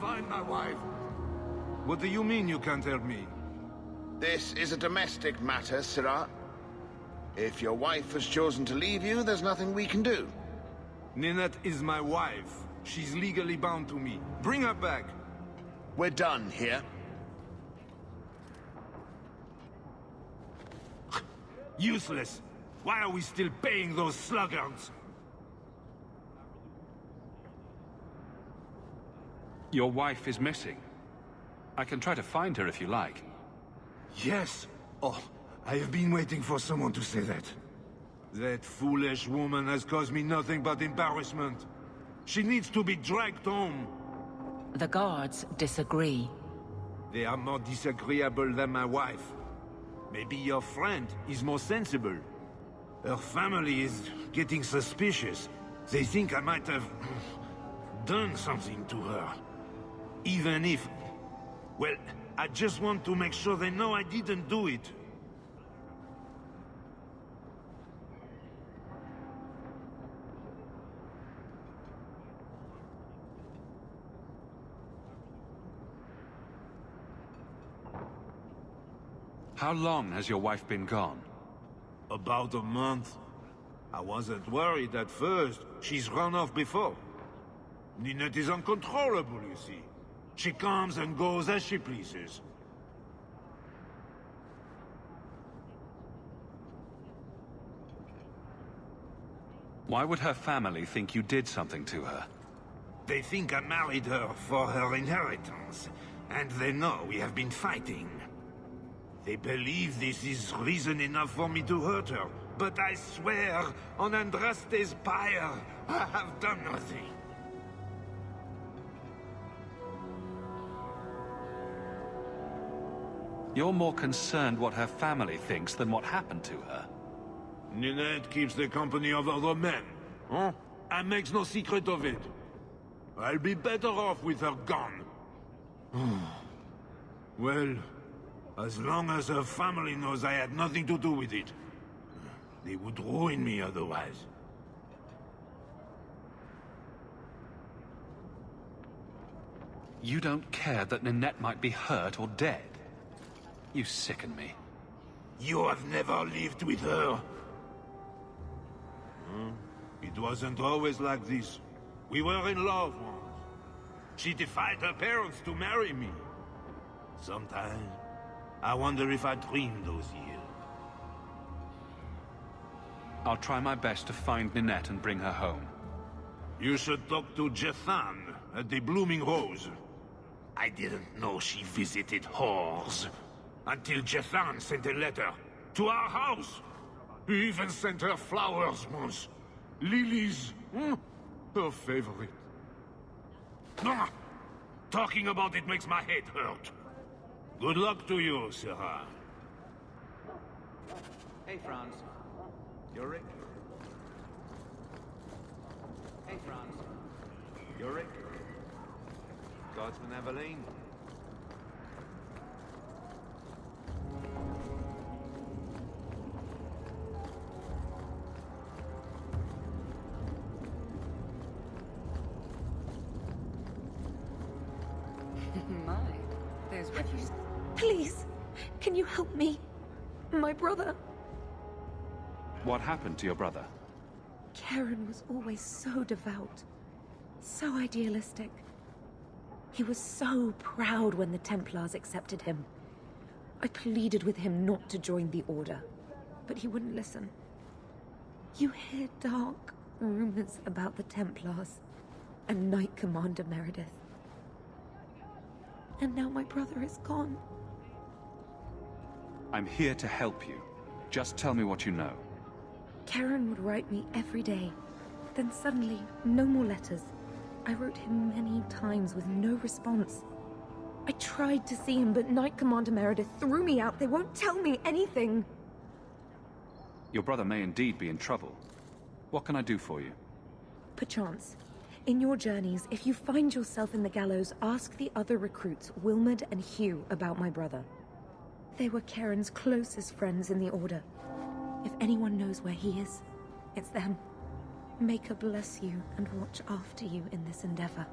find my wife. What do you mean you can't help me? This is a domestic matter, Sirrah. If your wife has chosen to leave you, there's nothing we can do. Ninette is my wife. She's legally bound to me. Bring her back. We're done here. Useless. Why are we still paying those sluggards? Your wife is missing. I can try to find her if you like. Yes. Oh, I have been waiting for someone to say that. That foolish woman has caused me nothing but embarrassment. She needs to be dragged home. The guards disagree. They are more disagreeable than my wife. Maybe your friend is more sensible. Her family is getting suspicious. They think I might have done something to her. Even if... well, I just want to make sure they know I didn't do it. How long has your wife been gone? About a month. I wasn't worried at first. She's run off before. Ninette is uncontrollable, you see. She comes and goes as she pleases. Why would her family think you did something to her? They think I married her for her inheritance, and they know we have been fighting. They believe this is reason enough for me to hurt her, but I swear on Andraste's pyre, I have done nothing. You're more concerned what her family thinks than what happened to her. Ninette keeps the company of other men, huh? And makes no secret of it. I'll be better off with her gone. Well, as long as her family knows I had nothing to do with it. They would ruin me otherwise. You don't care that Ninette might be hurt or dead? You sicken me. You have never lived with her. It wasn't always like this. We were in love once. She defied her parents to marry me. Sometimes, I wonder if I dreamed those years. I'll try my best to find Ninette and bring her home. You should talk to Jethan at the Blooming Rose. I didn't know she visited whores. Until Jethan sent a letter to our house. He even sent her flowers once. Lilies. Her favorite. Talking about it makes my head hurt. Good luck to you, Sirrah. Hey, Franz. You're Rick. Hey, Franz. You're Rick. Guardsman Aveline. My, there's what you... Please, can you help me? My brother... What happened to your brother? Karen was always so devout, so idealistic. He was so proud when the Templars accepted him. I pleaded with him not to join the Order, but he wouldn't listen. You hear dark rumors about the Templars and Knight Commander Meredith. And now my brother is gone. I'm here to help you. Just tell me what you know. Karen would write me every day. Then suddenly, no more letters. I wrote him many times with no response. I tried to see him, but Knight Commander Meredith threw me out. They won't tell me anything. Your brother may indeed be in trouble. What can I do for you? Perchance. In your journeys, if you find yourself in the gallows, ask the other recruits, Wilmerd and Hugh, about my brother. They were Karen's closest friends in the Order. If anyone knows where he is, it's them. May God bless you and watch after you in this endeavor.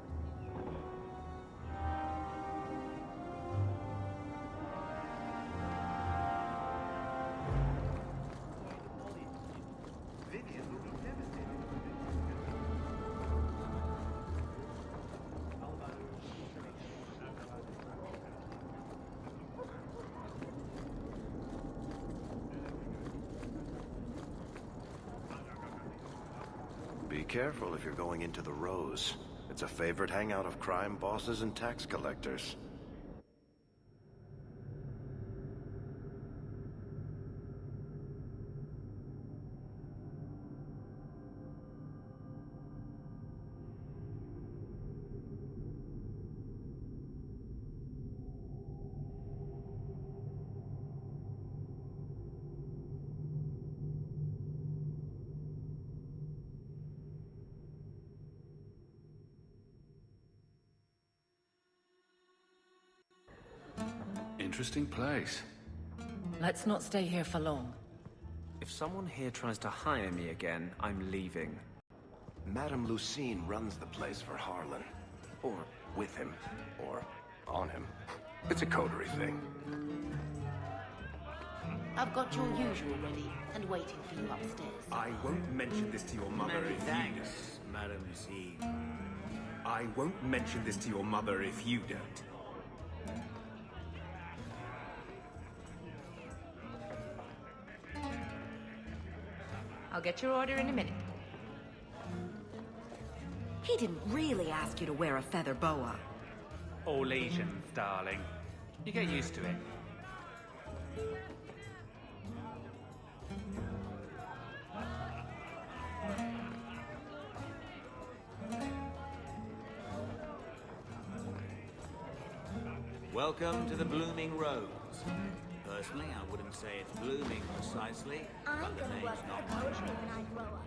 careful if you're going into the Rose. It's a favorite hangout of crime bosses and tax collectors. Interesting place. Let's not stay here for long. If someone here tries to hire me again, I'm leaving. Madame Lucine runs the place for Harlan. Or with him. Or on him. It's a coterie thing. I've got your usual ready and waiting for you upstairs. I won't mention this to your mother if you... Madame Lucine. I won't mention this to your mother if you don't. I'll get your order in a minute. He didn't really ask you to wear a feather boa. All Asians, darling. You get used to it. Welcome to the Blooming Rose. Personally, I wouldn't say it's blooming precisely, but the name's not my choice. when I grow up.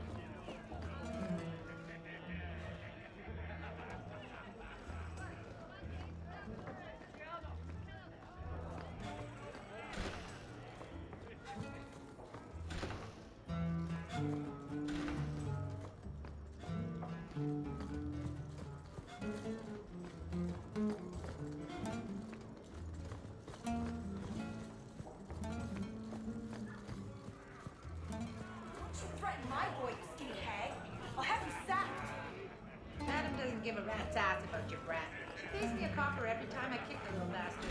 Madam doesn't give a rat's ass about your brat. She pays me a copper every time I kick the little bastard.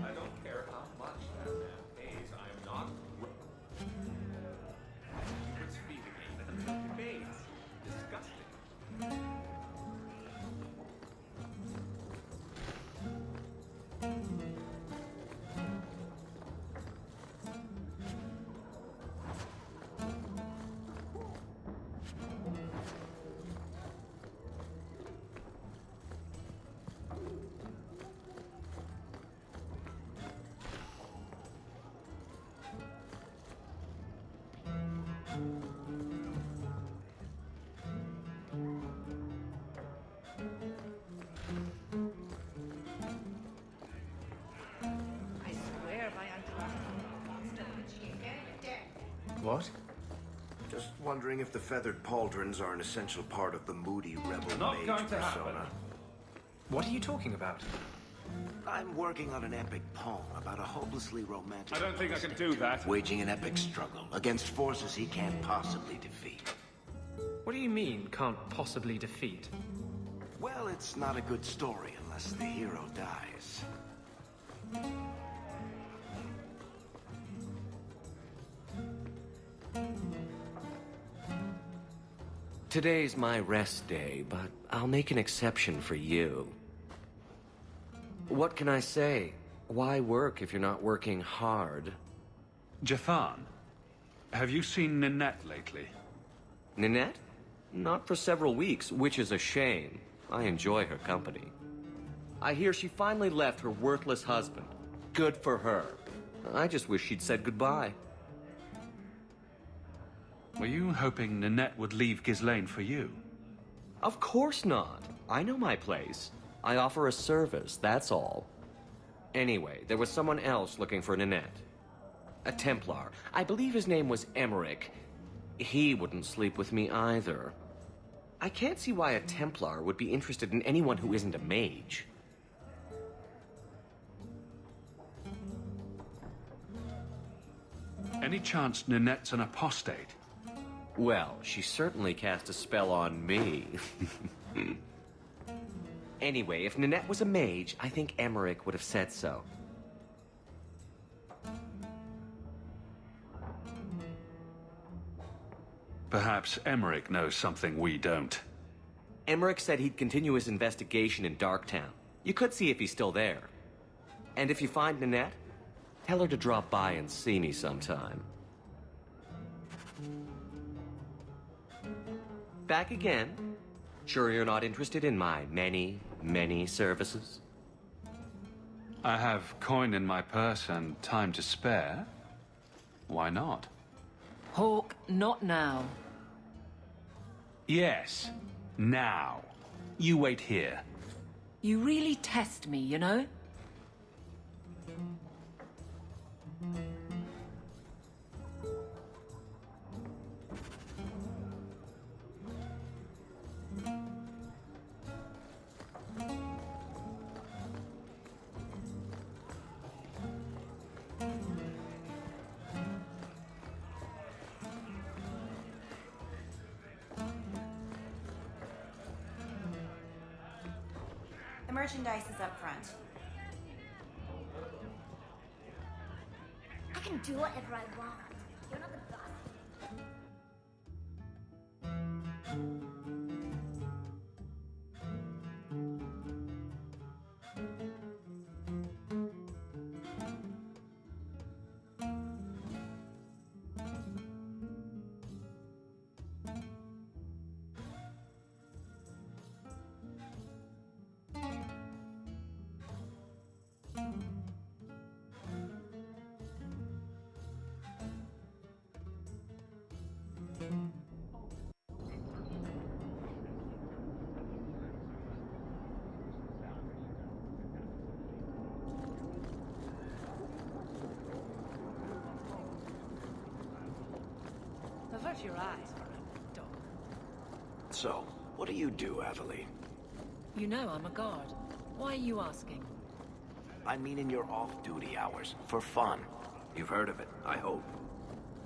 I don't care how much that man pays, I'm not... It's feeding me. It pays. Disgusting. I swear my untrusted. What? Just wondering if the feathered pauldrons are an essential part of the moody rebel Not mage going to happen. persona. What are you talking about? I'm working on an epic poem about a hopelessly romantic... I don't think I can do that. Waging an epic struggle against forces he can't possibly defeat. What do you mean, can't possibly defeat? Well, it's not a good story unless the hero dies. Today's my rest day, but I'll make an exception for you. What can I say? Why work if you're not working hard? Jathan, have you seen Ninette lately? Ninette? Not for several weeks, which is a shame. I enjoy her company. I hear she finally left her worthless husband. Good for her. I just wish she'd said goodbye. Were you hoping Ninette would leave Ghislaine for you? Of course not. I know my place. I offer a service, that's all. Anyway, there was someone else looking for Ninette. A Templar. I believe his name was Emmerich. He wouldn't sleep with me either. I can't see why a Templar would be interested in anyone who isn't a mage. Any chance Ninette's an apostate? Well, she certainly cast a spell on me. Anyway, if Ninette was a mage, I think Emmerich would have said so. Perhaps Emmerich knows something we don't. Emmerich said he'd continue his investigation in Darktown. You could see if he's still there. And if you find Nanette, tell her to drop by and see me sometime. Back again? Sure you're not interested in my many, many services? I have coin in my purse and time to spare. Why not? Hawke, not now. Yes, now. You wait here. You really test me, you know? The merchandise is up front. I can do whatever I want. You're not the boss. Avert your eyes for a dog. So, what do you do, Aveline? You know I'm a guard. Why are you asking? I mean in your off-duty hours, for fun. You've heard of it, I hope.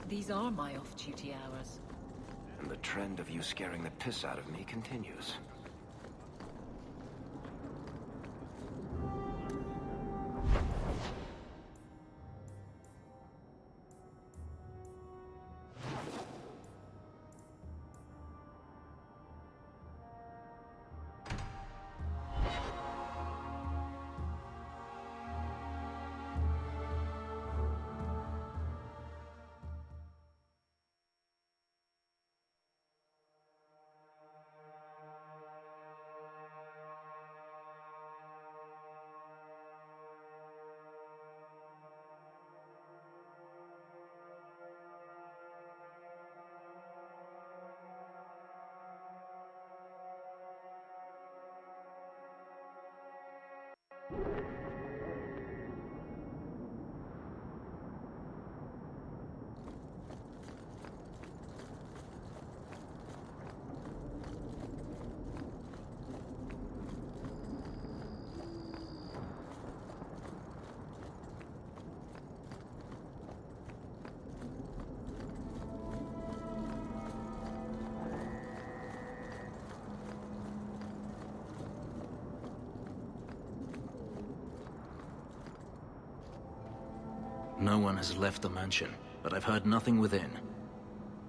These are my off-duty hours. And the trend of you scaring the piss out of me continues. No one has left the mansion, but I've heard nothing within.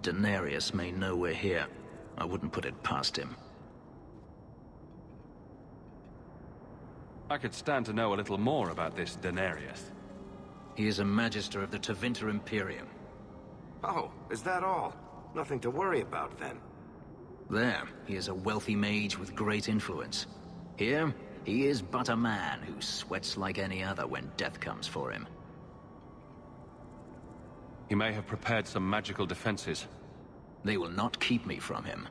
Denarius may know we're here. I wouldn't put it past him. I could stand to know a little more about this Denarius. He is a Magister of the Tevinter Imperium. Oh, is that all? Nothing to worry about, then. There, he is a wealthy mage with great influence. Here, he is but a man who sweats like any other when death comes for him. He may have prepared some magical defenses. They will not keep me from him.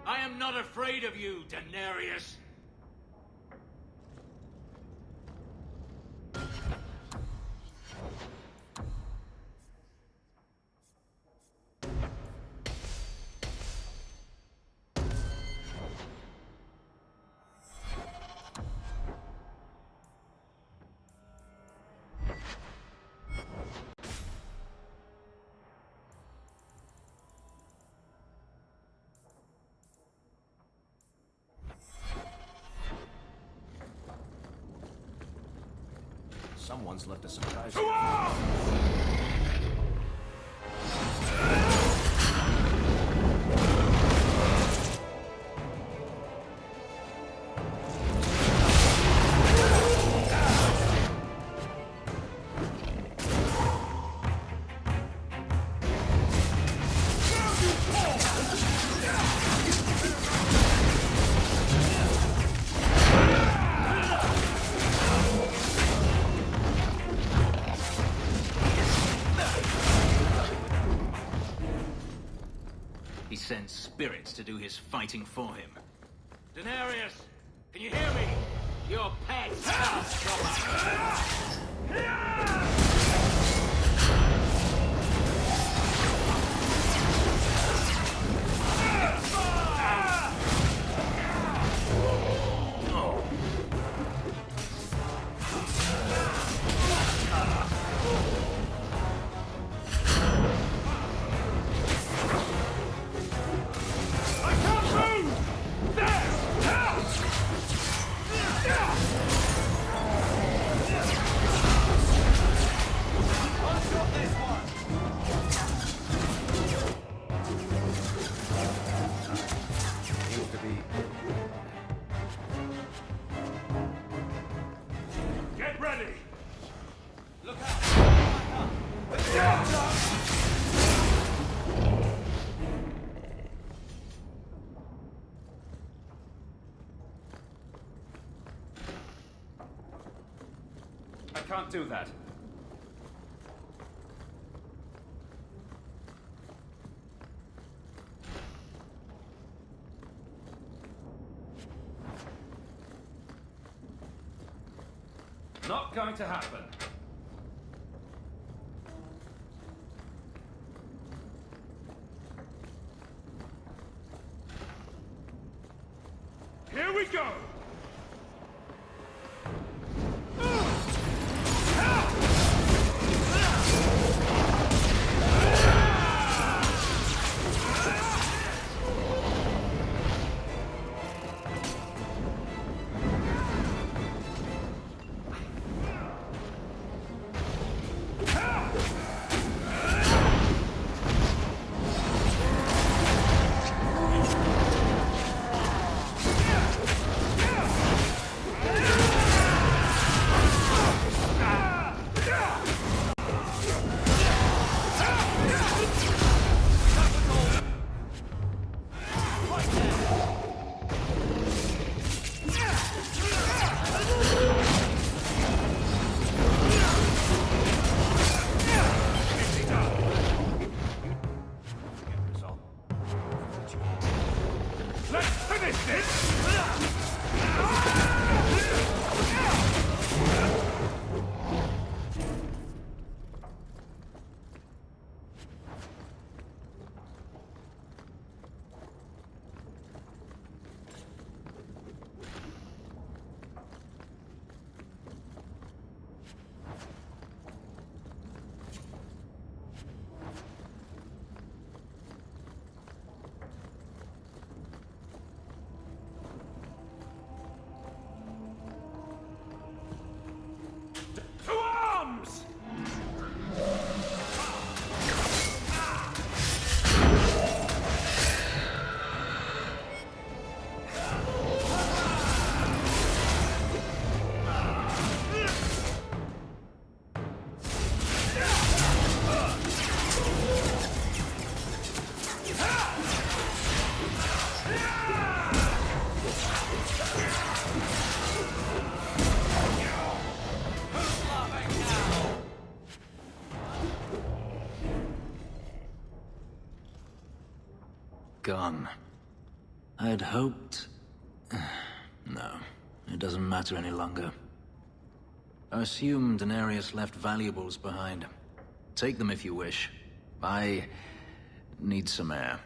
I am not afraid of you, Denarius. Someone's left a surprise. He sends spirits to do his fighting for him. Daenerys, can you hear me? Your pet's house. Get ready! Look out! I can't do that. Not going to happen. Here we go! Gone. I'd hoped... No, it doesn't matter any longer. I assume Daenerys left valuables behind. Take them if you wish. I need some air.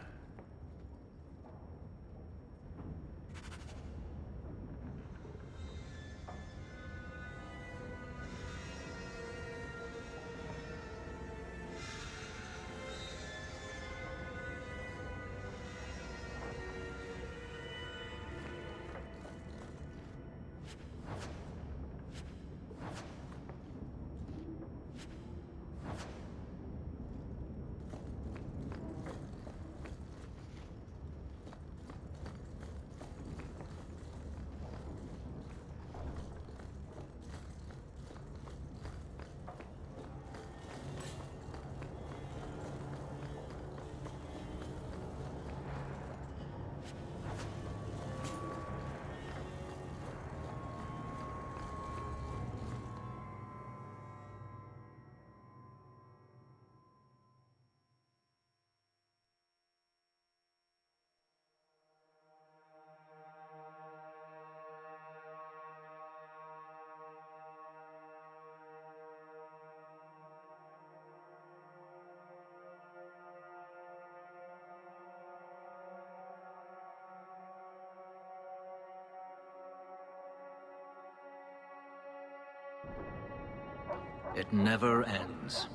It never ends.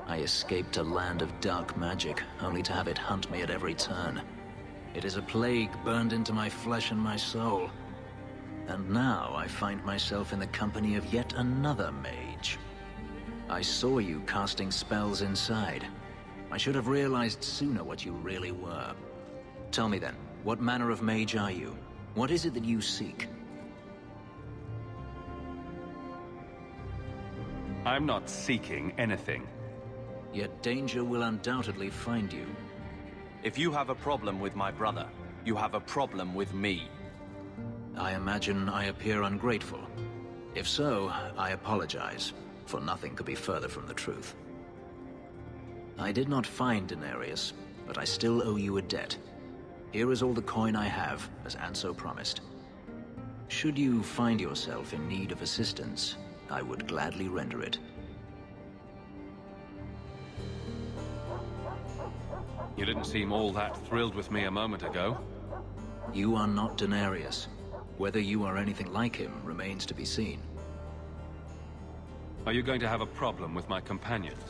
I escaped a land of dark magic, only to have it hunt me at every turn. It is a plague burned into my flesh and my soul. And now I find myself in the company of yet another mage. I saw you casting spells inside. I should have realized sooner what you really were. Tell me then, what manner of mage are you? What is it that you seek? I'm not seeking anything. Yet danger will undoubtedly find you. If you have a problem with my brother, you have a problem with me. I imagine I appear ungrateful. If so, I apologize, for nothing could be further from the truth. I did not find Denarius, but I still owe you a debt. Here is all the coin I have, as Anso promised. Should you find yourself in need of assistance, I would gladly render it. You didn't seem all that thrilled with me a moment ago. You are not Denarius. Whether you are anything like him remains to be seen. Are you going to have a problem with my companions?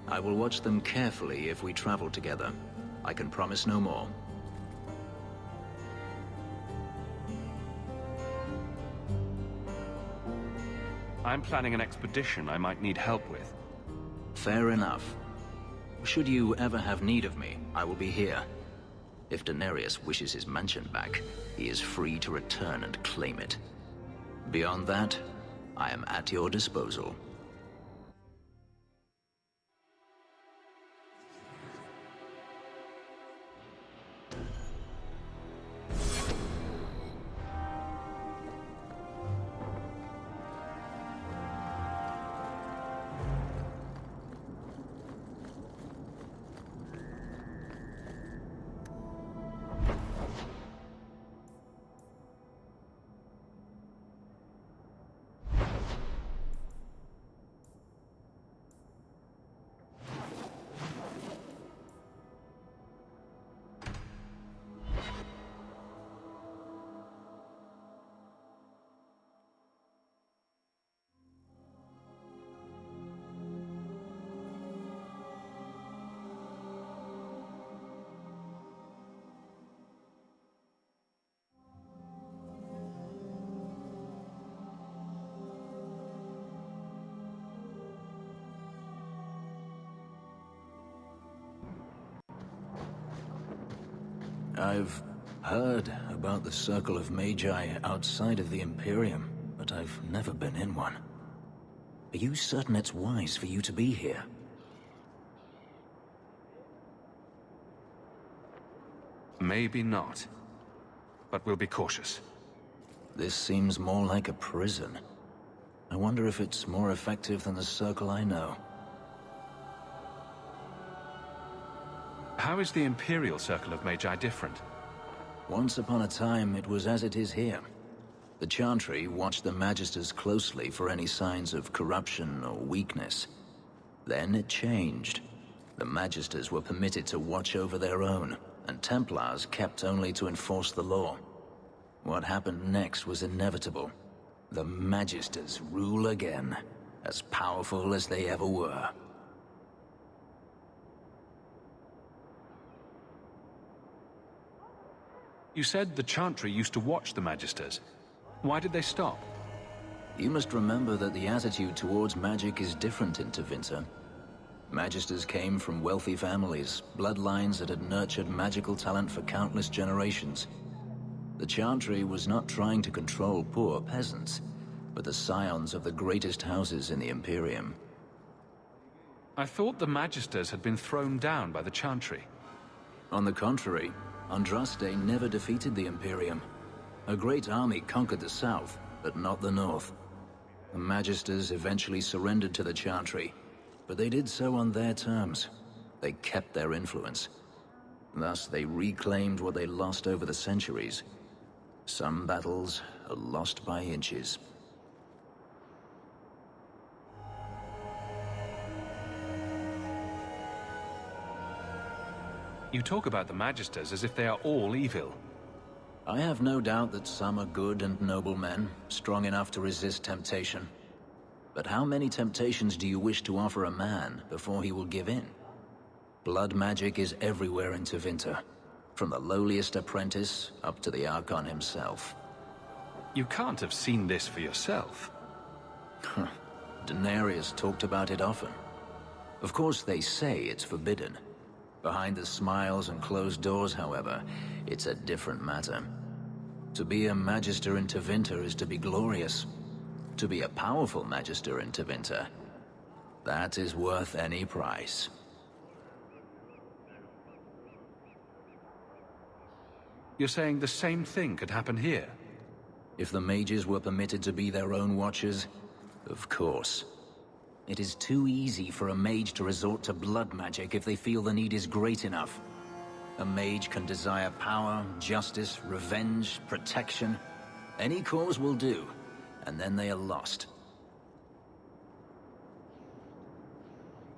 I will watch them carefully if we travel together. I can promise no more. I'm planning an expedition I might need help with. Fair enough. Should you ever have need of me, I will be here. If Denarius wishes his mansion back, he is free to return and claim it. Beyond that, I am at your disposal. I've heard about the Circle of Magi outside of the Imperium, but I've never been in one. Are you certain it's wise for you to be here? Maybe not. But we'll be cautious. This seems more like a prison. I wonder if it's more effective than the Circle I know. How is the Imperial Circle of Magi different? Once upon a time, it was as it is here. The Chantry watched the Magisters closely for any signs of corruption or weakness. Then it changed. The Magisters were permitted to watch over their own, and Templars kept only to enforce the law. What happened next was inevitable. The Magisters rule again, as powerful as they ever were. You said the Chantry used to watch the Magisters. Why did they stop? You must remember that the attitude towards magic is different in Tevinter. Magisters came from wealthy families, bloodlines that had nurtured magical talent for countless generations. The Chantry was not trying to control poor peasants, but the scions of the greatest houses in the Imperium. I thought the Magisters had been thrown down by the Chantry. On the contrary, Andraste never defeated the Imperium. A great army conquered the south, but not the north. The Magisters eventually surrendered to the Chantry, but they did so on their terms. They kept their influence. Thus, they reclaimed what they lost over the centuries. Some battles are lost by inches. You talk about the Magisters as if they are all evil. I have no doubt that some are good and noble men, strong enough to resist temptation. But how many temptations do you wish to offer a man before he will give in? Blood magic is everywhere in Tevinter, from the lowliest apprentice up to the Archon himself. You can't have seen this for yourself. Daenerys talked about it often. Of course, they say it's forbidden. Behind the smiles and closed doors, however, it's a different matter. To be a Magister in Tevinter is to be glorious. To be a powerful Magister in Tevinter, that is worth any price. You're saying the same thing could happen here? If the mages were permitted to be their own watchers, of course. It is too easy for a mage to resort to blood magic if they feel the need is great enough. A mage can desire power, justice, revenge, protection. Any cause will do, and then they are lost.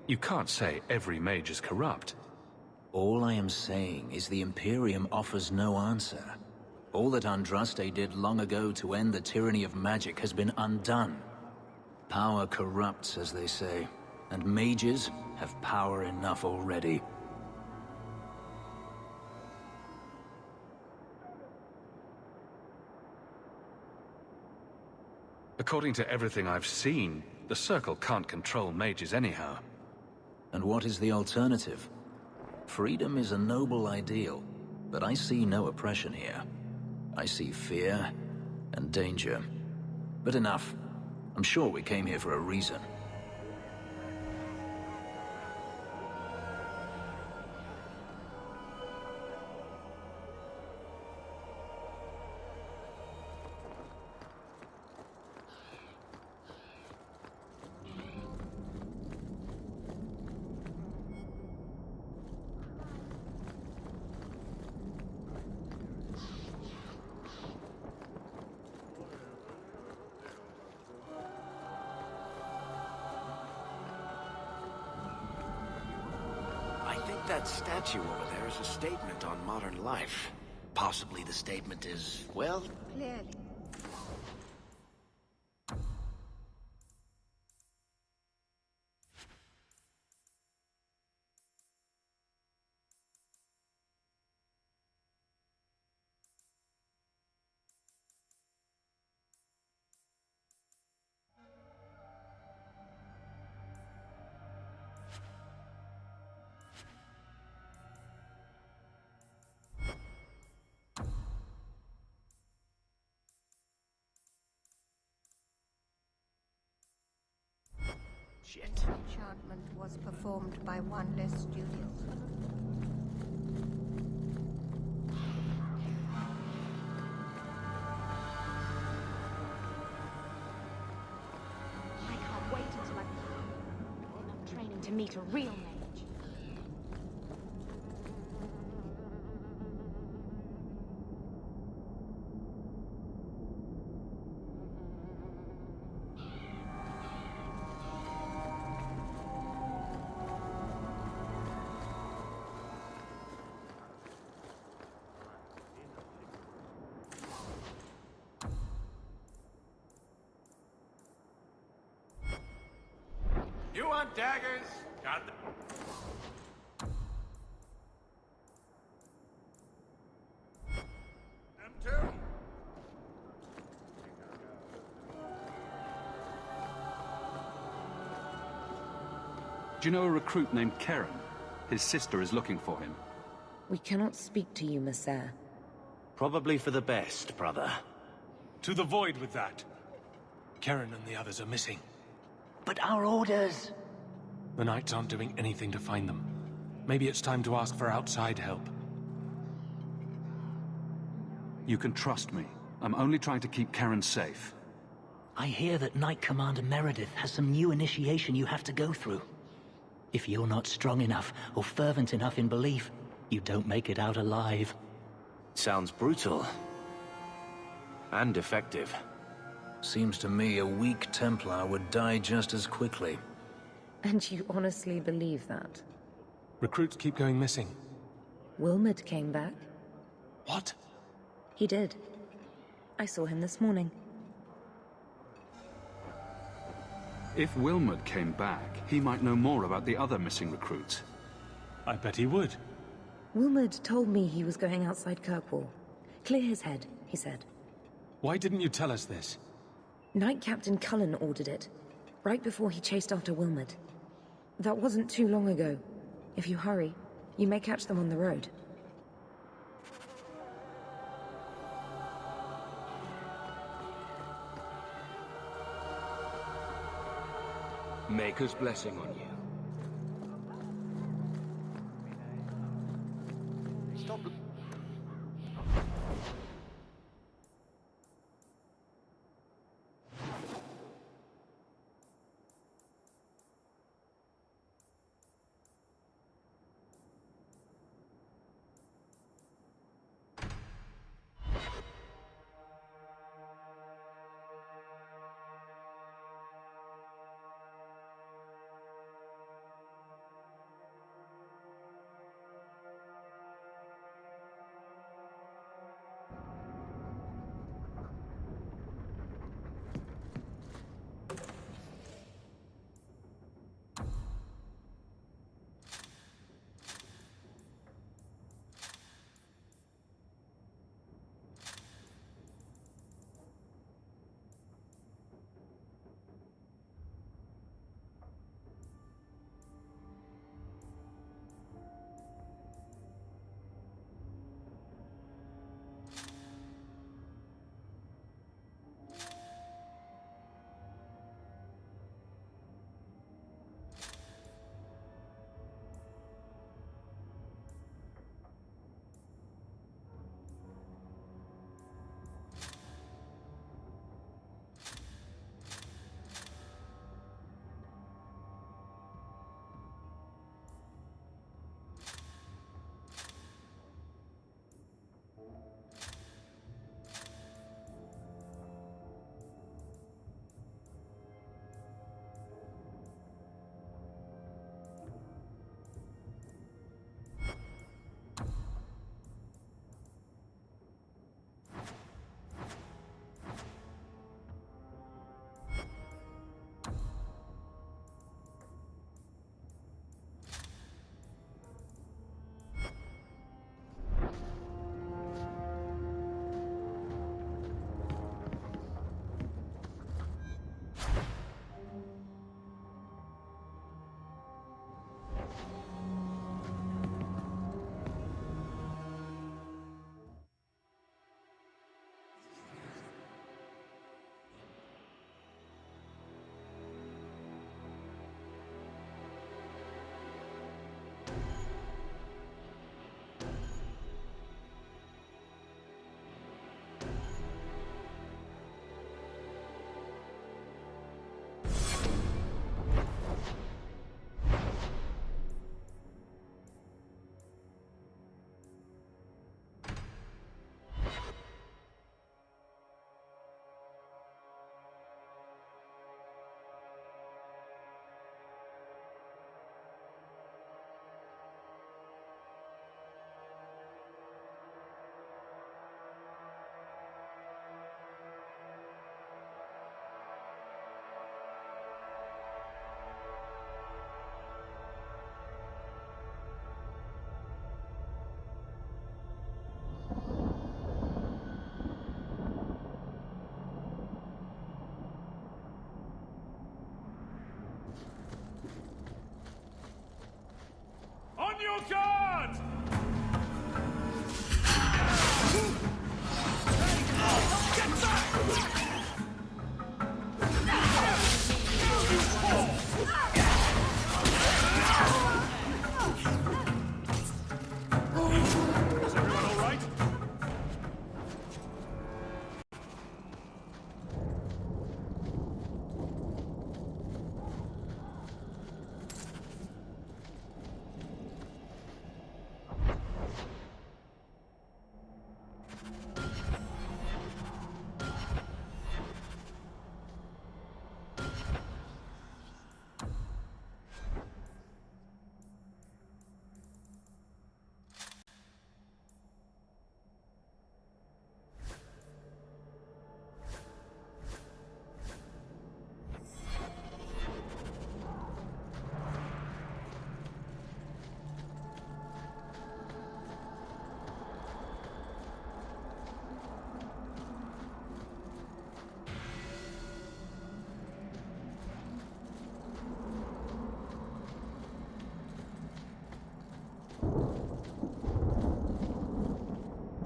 You can't say every mage is corrupt. All I am saying is the Imperium offers no answer. All that Andraste did long ago to end the tyranny of magic has been undone. Power corrupts, as they say, and mages have power enough already. According to everything I've seen, the Circle can't control mages anyhow. And what is the alternative? Freedom is a noble ideal, but I see no oppression here. I see fear and danger. But enough. I'm sure we came here for a reason. That statue over there is a statement on modern life. Possibly the statement is, well... Clearly. Shit. Enchantment was performed by one less studio. I can't wait until I'm training to meet a real mage. You want daggers? Got them. Them too. Do you know a recruit named Keren? His sister is looking for him. We cannot speak to you, Messer. Probably for the best, brother. To the void with that. Keren and the others are missing. But our orders... The Knights aren't doing anything to find them. Maybe it's time to ask for outside help. You can trust me. I'm only trying to keep Keren safe. I hear that Knight Commander Meredith has some new initiation you have to go through. If you're not strong enough or fervent enough in belief, you don't make it out alive. Sounds brutal. And effective. Seems to me a weak Templar would die just as quickly. And you honestly believe that? Recruits keep going missing. Wilmot came back. What? He did. I saw him this morning. If Wilmot came back, he might know more about the other missing recruits. I bet he would. Wilmot told me he was going outside Kirkwall. Clear his head, he said. Why didn't you tell us this? Knight Captain Cullen ordered it, right before he chased after Wilmot. That wasn't too long ago. If you hurry, you may catch them on the road. Maker's blessing on you. Stop.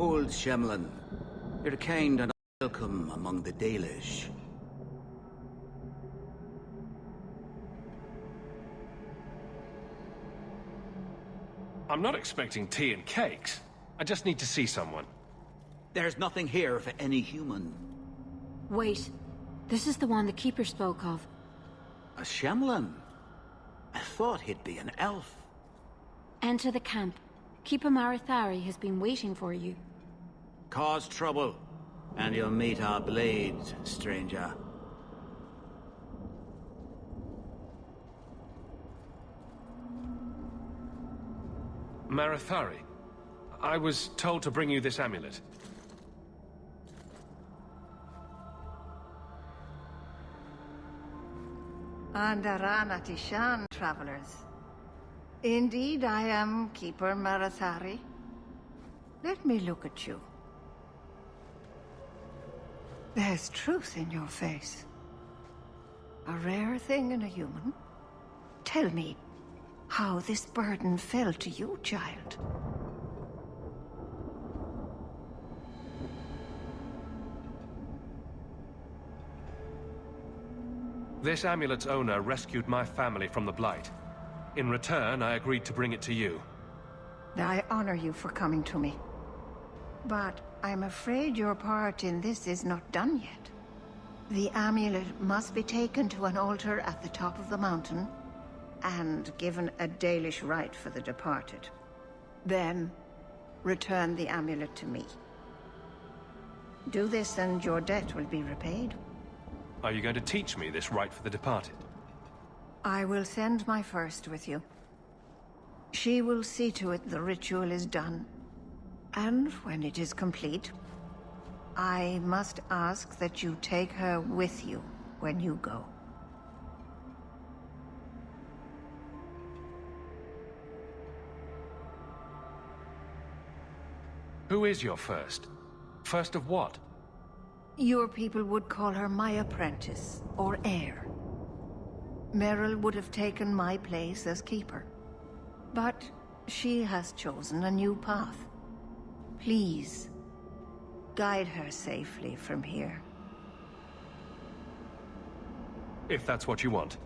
Old Shemlin, you're kind and welcome among the Dalish. I'm not expecting tea and cakes. I just need to see someone. There's nothing here for any human. Wait. This is the one the Keeper spoke of. A Shemlin? I thought he'd be an elf. Enter the camp. Keeper Marithari has been waiting for you. Cause trouble, and you'll meet our blade, stranger. Marithari, I was told to bring you this amulet. Andarana Tishan, travelers. Indeed, I am Keeper Marithari. Let me look at you. There's truth in your face. A rare thing in a human. Tell me how this burden fell to you, child. This amulet's owner rescued my family from the Blight. In return, I agreed to bring it to you. I honor you for coming to me. But I'm afraid your part in this is not done yet. The amulet must be taken to an altar at the top of the mountain and given a Dalish rite for the departed. Then, return the amulet to me. Do this and your debt will be repaid. Are you going to teach me this rite for the departed? I will send my first with you. She will see to it the ritual is done. And when it is complete, I must ask that you take her with you when you go. Who is your first? First of what? Your people would call her my apprentice, or heir. Meryl would have taken my place as keeper. But she has chosen a new path. Please, guide her safely from here. If that's what you want.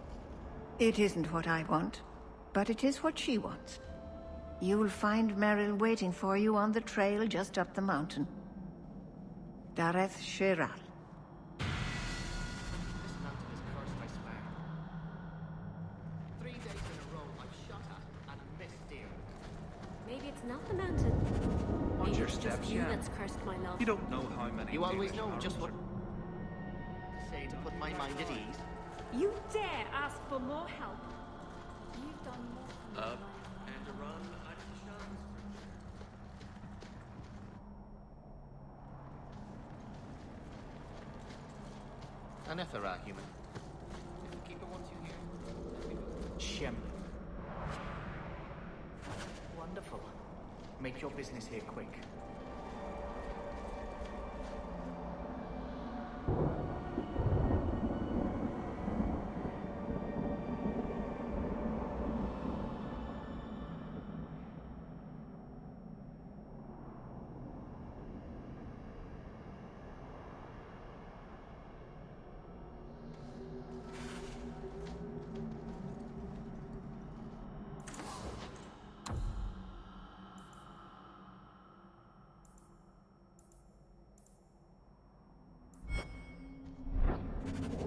It isn't what I want, but it is what she wants. You will find Meryl waiting for you on the trail just up the mountain. Dareth Shiral. Maybe it's not the mountain. Watch Maybe your it's just steps, you yeah. that's cursed my love. You don't know how many. You always Dalish know arrows just what are- to say to put my mind at ease. You dare ask for more help? You've done more for me. Up and a run, An Ethera human. If the Keeper wants you here, Shemlin. Wonderful. Make your business here quick.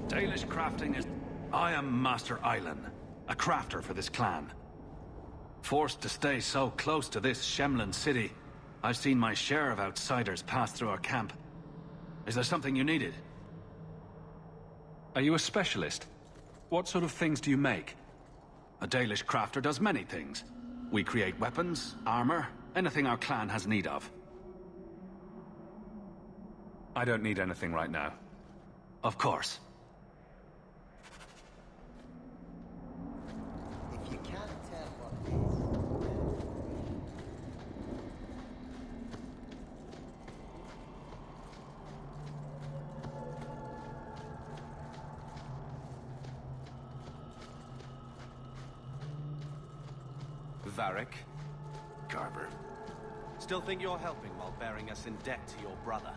Dalish crafting is... I am Master Islan, a crafter for this clan. Forced to stay so close to this Shemlin city, I've seen my share of outsiders pass through our camp. Is there something you needed? Are you a specialist? What sort of things do you make? A Dalish crafter does many things. We create weapons, armor, anything our clan has need of. I don't need anything right now. Of course. If you can't tell what Varric. Carver. still think you're helping while bearing us in debt to your brother?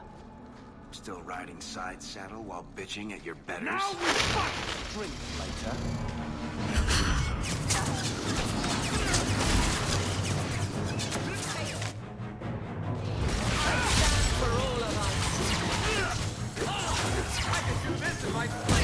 Still riding side saddle while bitching at your betters? Now we fight! Drink later. For all of us. I can do this in my sleep.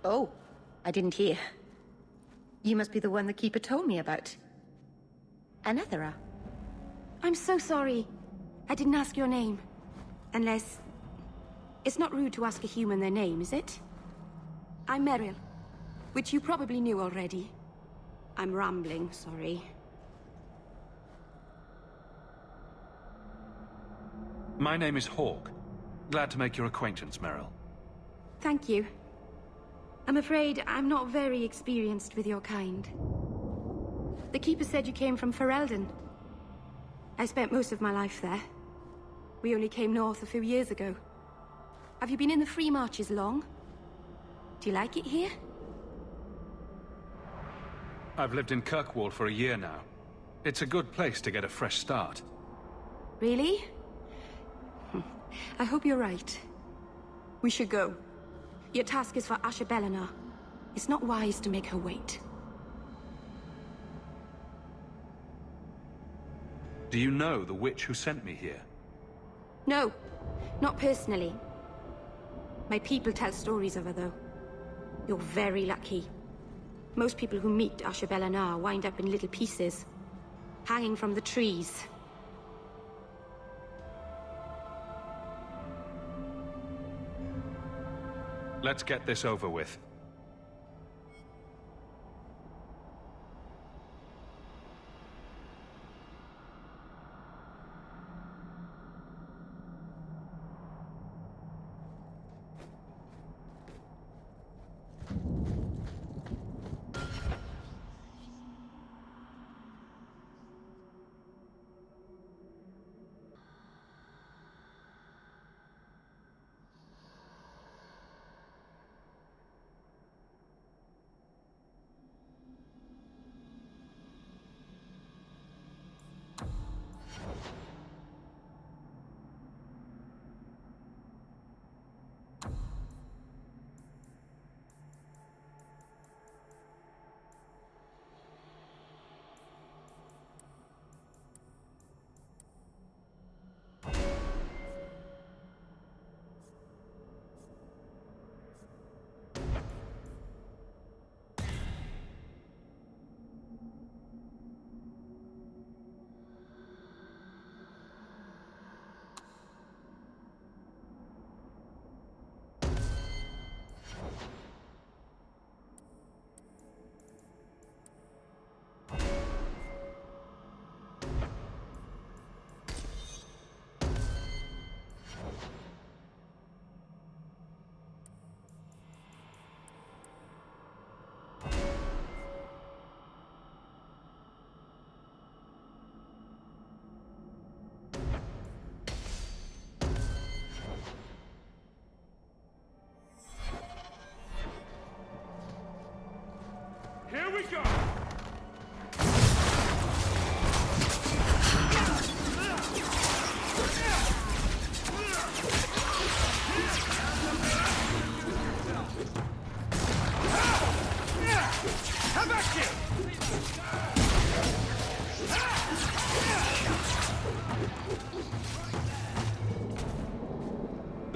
Oh, I didn't hear. You must be the one the Keeper told me about. Anethera. I'm so sorry. I didn't ask your name. Unless... It's not rude to ask a human their name, is it? I'm Meryl, which you probably knew already. I'm rambling, sorry. My name is Hawke. Glad to make your acquaintance, Meryl. Thank you. I'm afraid I'm not very experienced with your kind. The Keeper said you came from Ferelden. I spent most of my life there. We only came north a few years ago. Have you been in the Free Marches long? Do you like it here? I've lived in Kirkwall for a year now. It's a good place to get a fresh start. Really? I hope you're right. We should go. Your task is for Asher Bellinar. It's not wise to make her wait. Do you know the witch who sent me here? No, not personally. My people tell stories of her, though. You're very lucky. Most people who meet Asher Bellinar wind up in little pieces, hanging from the trees. Let's get this over with.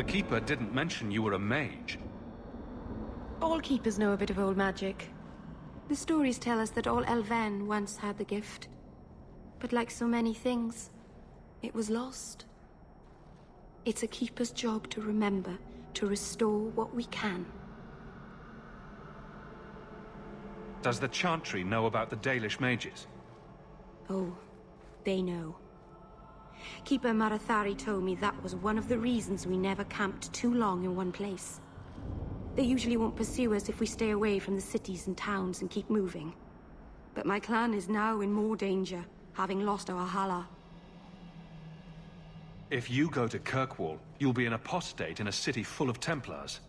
The Keeper didn't mention you were a mage. All keepers know a bit of old magic. The stories tell us that all Elven once had the gift. But like so many things, it was lost. It's a keeper's job to remember, to restore what we can. Does the Chantry know about the Dalish mages? Oh, they know. Keeper Marathari told me that was one of the reasons we never camped too long in one place. They usually won't pursue us if we stay away from the cities and towns and keep moving. But my clan is now in more danger, having lost our Hala. If you go to Kirkwall, you'll be an apostate in a city full of Templars.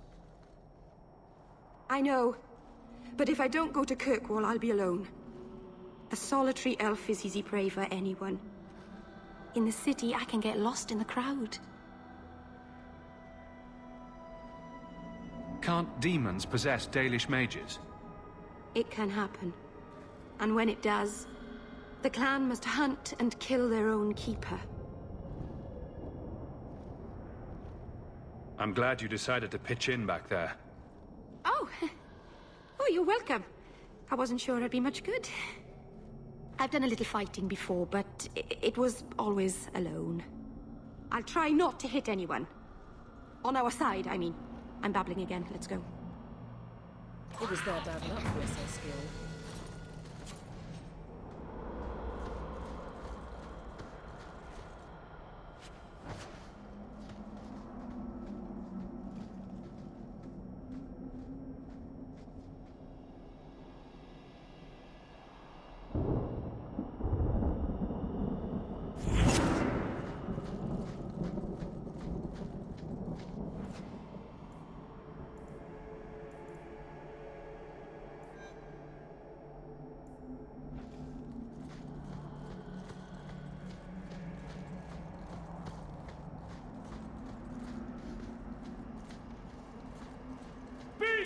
I know. But if I don't go to Kirkwall, I'll be alone. A solitary elf is easy prey for anyone. In the city, I can get lost in the crowd. Can't demons possess Dalish mages? It can happen. And when it does, the clan must hunt and kill their own keeper. I'm glad you decided to pitch in back there. Oh! Oh, you're welcome. I wasn't sure I'd be much good. I've done a little fighting before, but it was always alone. I'll try not to hit anyone. On our side, I mean. I'm babbling again. Let's go. It was their bad luck we're so skilled.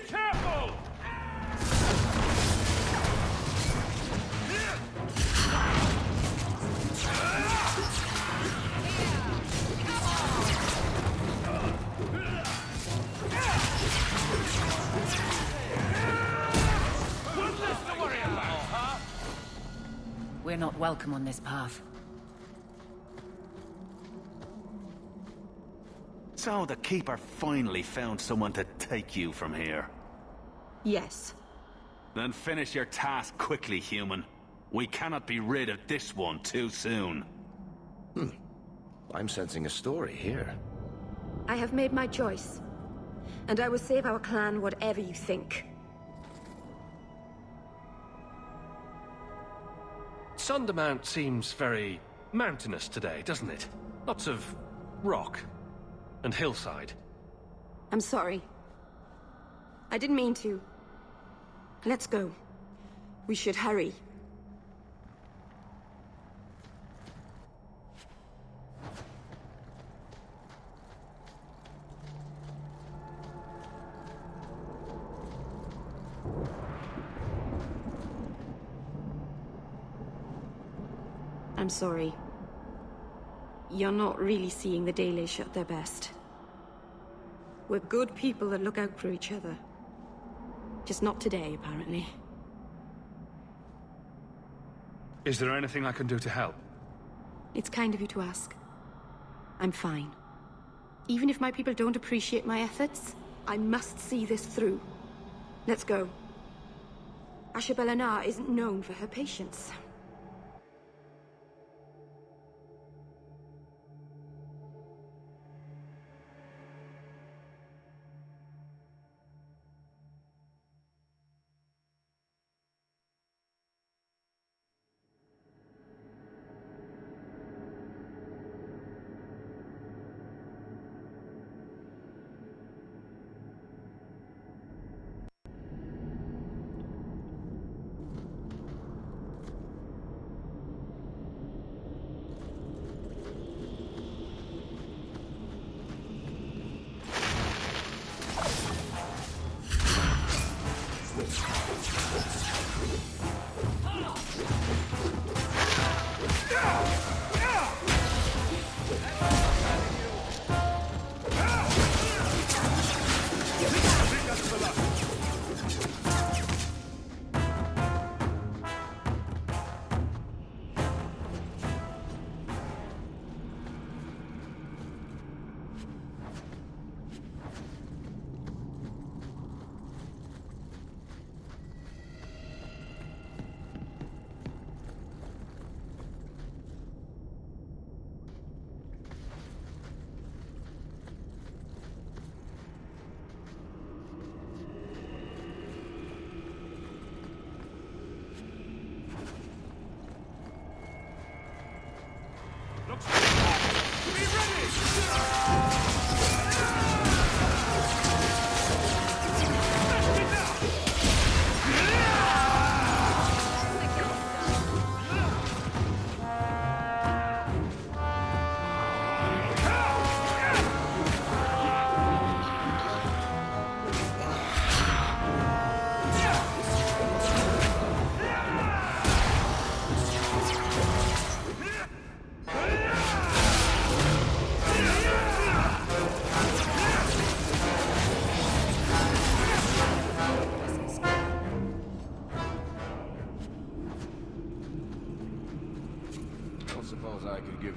Careful! We're not welcome on this path. So the Keeper finally found someone to take you from here. Yes. Then finish your task quickly, human. We cannot be rid of this one too soon. I'm sensing a story here. I have made my choice. And I will save our clan whatever you think. Sundermount seems very mountainous today, doesn't it? Lots of rock and hillside. I'm sorry. I didn't mean to. Let's go. We should hurry. I'm sorry. You're not really seeing the Dalish at their best. We're good people that look out for each other. Just not today, apparently. Is there anything I can do to help? It's kind of you to ask. I'm fine. Even if my people don't appreciate my efforts, I must see this through. Let's go. Ashabel Anar isn't known for her patience.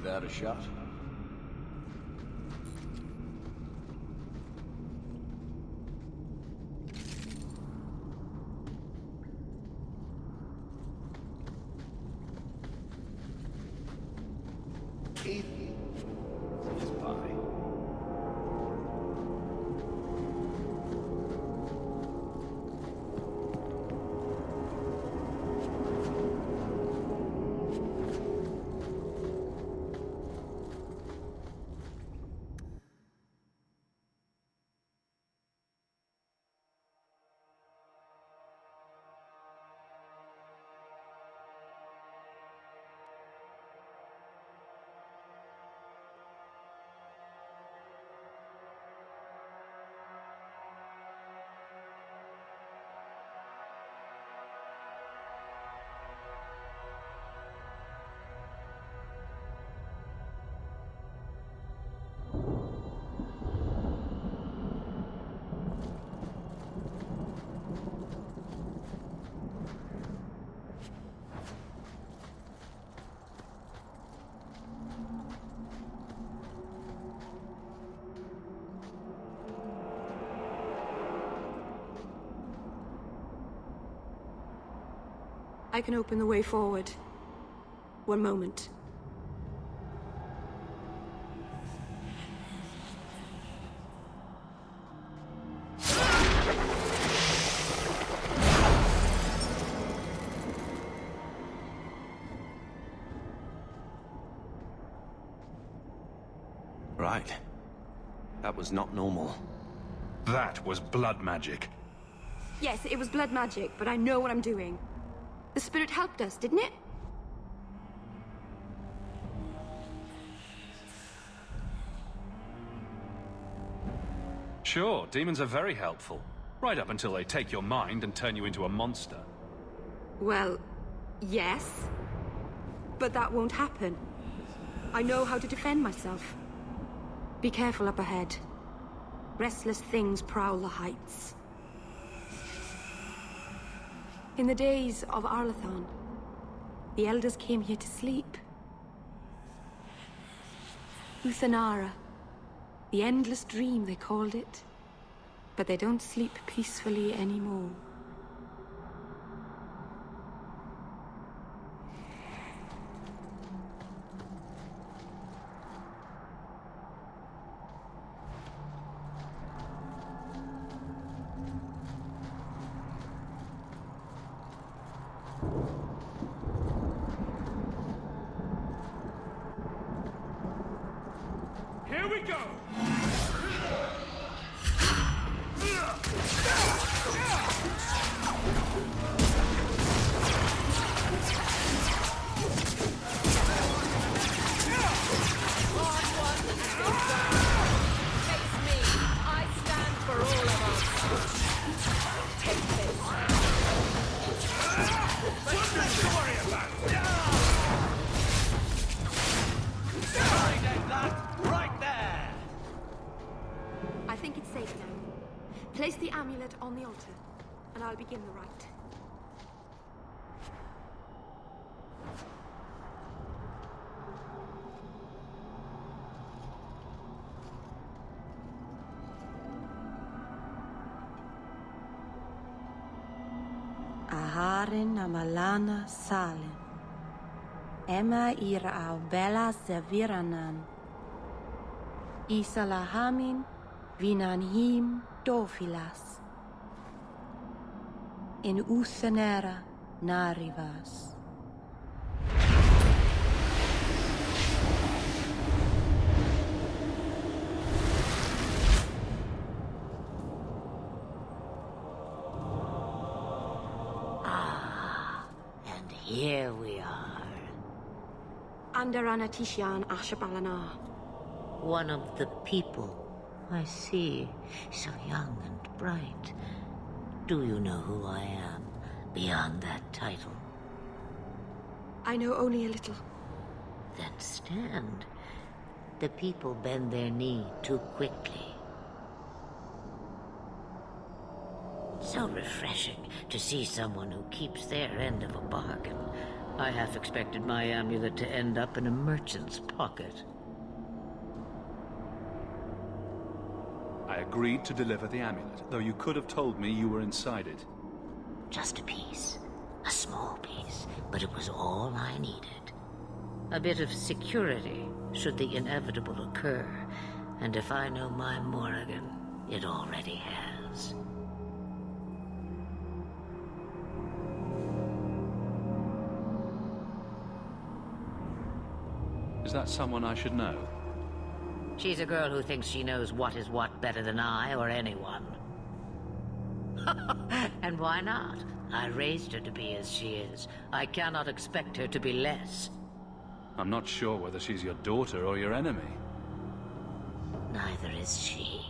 out a shot. I can open the way forward. One moment. Right. That was not normal. That was blood magic. Yes, it was blood magic, but I know what I'm doing. The spirit helped us, didn't it? Sure, demons are very helpful. Right up until they take your mind and turn you into a monster. Well, yes. But that won't happen. I know how to defend myself. Be careful up ahead. Restless things prowl the heights. In the days of Arlathan, the elders came here to sleep. Uthanara, the endless dream they called it. But they don't sleep peacefully anymore. Here we go! Face me. I stand for all of us. Take this. Nothing to worry about! Right there! I think it's safe now. Place the amulet on the altar, and I'll begin the rite. Aharin amalana salin. Emma ira au bella seviranan. Isalahamin vinanhim dofilas. In Uthanera narivas. Here we are. Under Anatishan Ashabalana. One of the people. I see. So young and bright. Do you know who I am, beyond that title? I know only a little. Then stand. The people bend their knee too quickly. So refreshing to see someone who keeps their end of a bargain. I half expected my amulet to end up in a merchant's pocket. I agreed to deliver the amulet, though you could have told me you were inside it. Just a piece. A small piece, but it was all I needed. A bit of security, should the inevitable occur. And if I know my Morrigan, it already has. Is that someone I should know? She's a girl who thinks she knows what is what better than I or anyone. And why not? I raised her to be as she is. I cannot expect her to be less. I'm not sure whether she's your daughter or your enemy. Neither is she.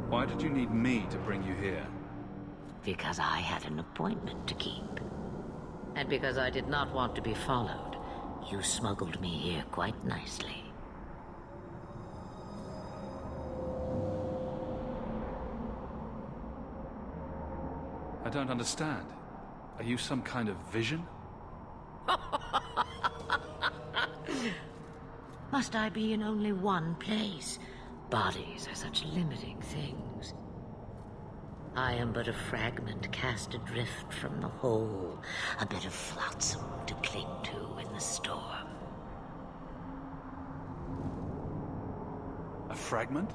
Why did you need me to bring you here? Because I had an appointment to keep. And because I did not want to be followed, you smuggled me here quite nicely. I don't understand. Are you some kind of vision? Must I be in only one place? Bodies are such limiting things. I am but a fragment cast adrift from the whole, a bit of flotsam to cling to in the storm. A fragment?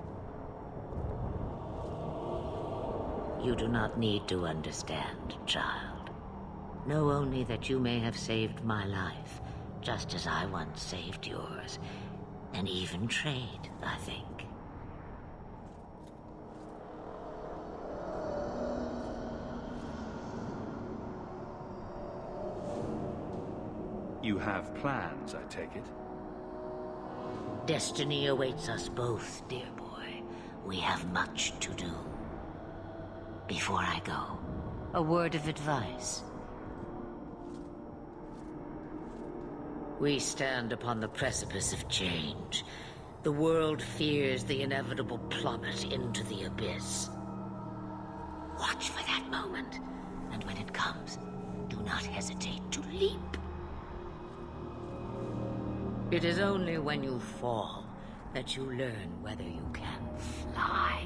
You do not need to understand, child. Know only that you may have saved my life, just as I once saved yours. And even trade, I think. You have plans, I take it? Destiny awaits us both, dear boy. We have much to do. Before I go, a word of advice. We stand upon the precipice of change. The world fears the inevitable plummet into the abyss. Watch for that moment, and when it comes, do not hesitate to leap. It is only when you fall that you learn whether you can fly.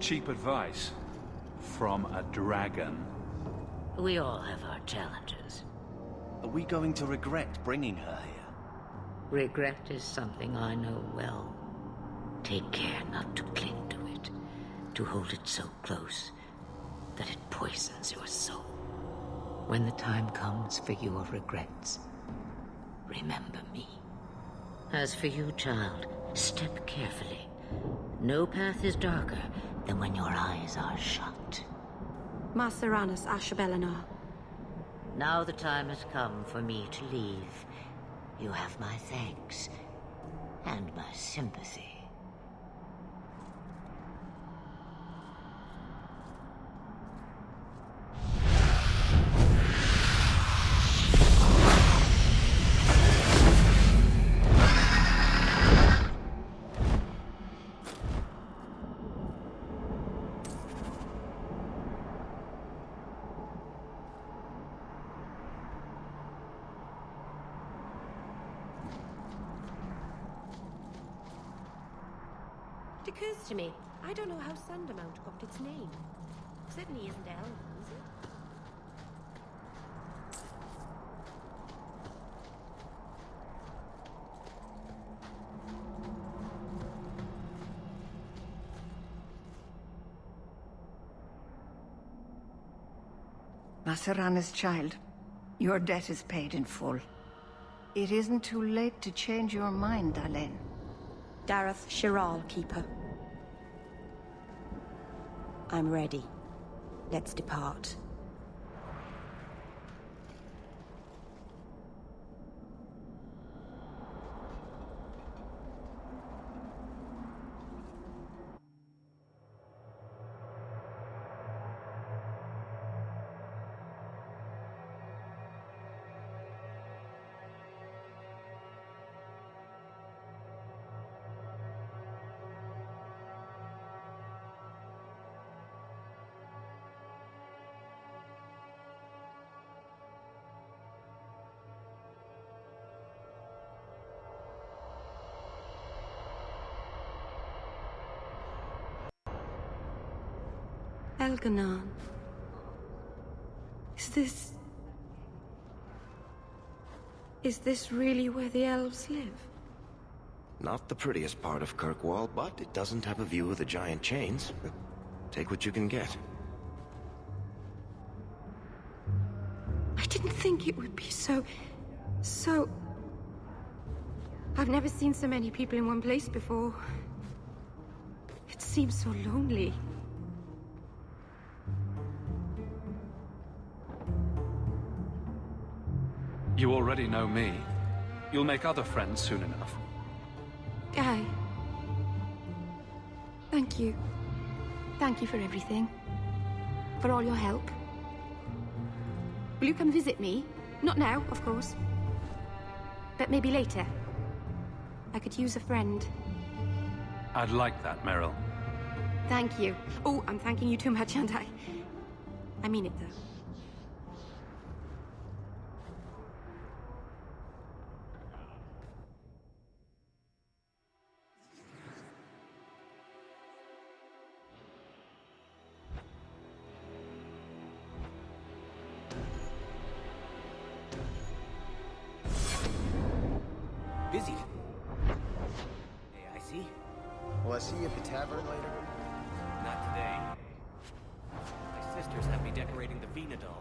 Cheap advice from a dragon. We all have our challenges. Are we going to regret bringing her here? Regret is something I know well. Take care not to cling to it, to hold it so close that it poisons your soul. When the time comes for your regrets, remember me. As for you, child, step carefully. No path is darker than when your eyes are shut. Maceranus Ashbellinar. Now the time has come for me to leave. You have my thanks and my sympathy. It occurs to me, I don't know how Sandamount got its name. It certainly isn't Elven, is it? Maceranus' child, your debt is paid in full. It isn't too late to change your mind, Alain. Dareth Shiral, Keeper. I'm ready. Let's depart. Elganon. Is this really where the elves live? Not the prettiest part of Kirkwall, but it doesn't have a view of the giant chains. Take what you can get. I didn't think it would be so... I've never seen so many people in one place before. It seems so lonely. You already know me. You'll make other friends soon enough. Aye. Thank you. Thank you for everything. For all your help. Will you come visit me? Not now, of course. But maybe later. I could use a friend. I'd like that, Meryl. Thank you. Oh, I'm thanking you too much, aren't I? I mean it, though. Busy. Hey, I see. Will I see you at the tavern later? Not today. My sisters have me decorating the Venadol.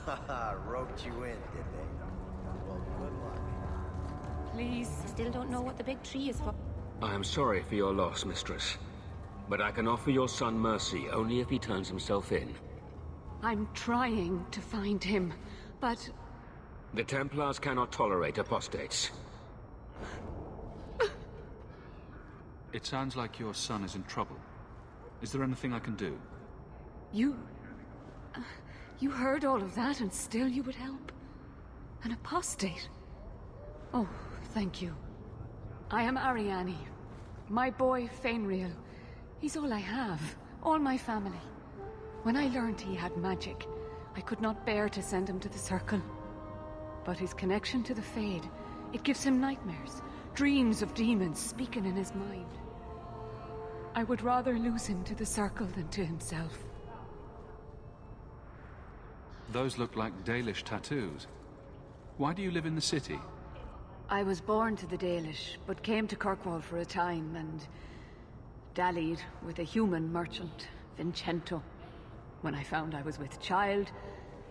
Haha, roped you in, did they? Well, good luck. Please. I still don't know what the big tree is for. I am sorry for your loss, mistress. But I can offer your son mercy only if he turns himself in. I'm trying to find him, but... The Templars cannot tolerate apostates. It sounds like your son is in trouble. Is there anything I can do? You heard all of that and still you would help? An apostate? Oh, thank you. I am Ariane. My boy, Fainriel. He's all I have. All my family. When I learned he had magic, I could not bear to send him to the Circle. But his connection to the Fade, it gives him nightmares. Dreams of demons speaking in his mind. I would rather lose him to the Circle than to himself. Those look like Dalish tattoos. Why do you live in the city? I was born to the Dalish, but came to Kirkwall for a time, and dallied with a human merchant, Vincento. When I found I was with child,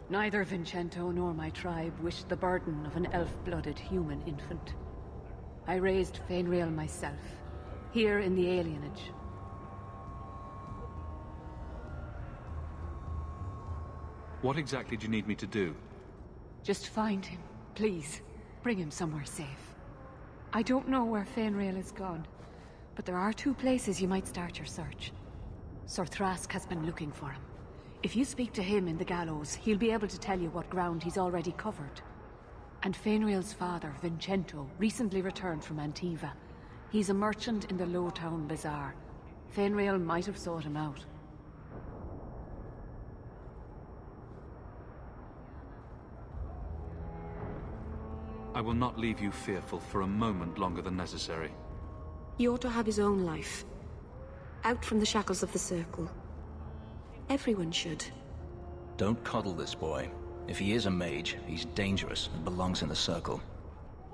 neither Vincento nor my tribe wished the burden of an elf-blooded human infant. I raised Fainriel myself, here in the alienage. What exactly do you need me to do? Just find him, please. Bring him somewhere safe. I don't know where Fainriel is gone, but there are 2 places you might start your search. Sir Thrask has been looking for him. If you speak to him in the gallows, he'll be able to tell you what ground he's already covered. And Fainriel's father, Vincento, recently returned from Antiva. He's a merchant in the Lowtown Bazaar. Fainriel might have sought him out. I will not leave you fearful for a moment longer than necessary. He ought to have his own life. Out from the shackles of the Circle. Everyone should. Don't coddle this boy. If he is a mage, he's dangerous and belongs in the Circle.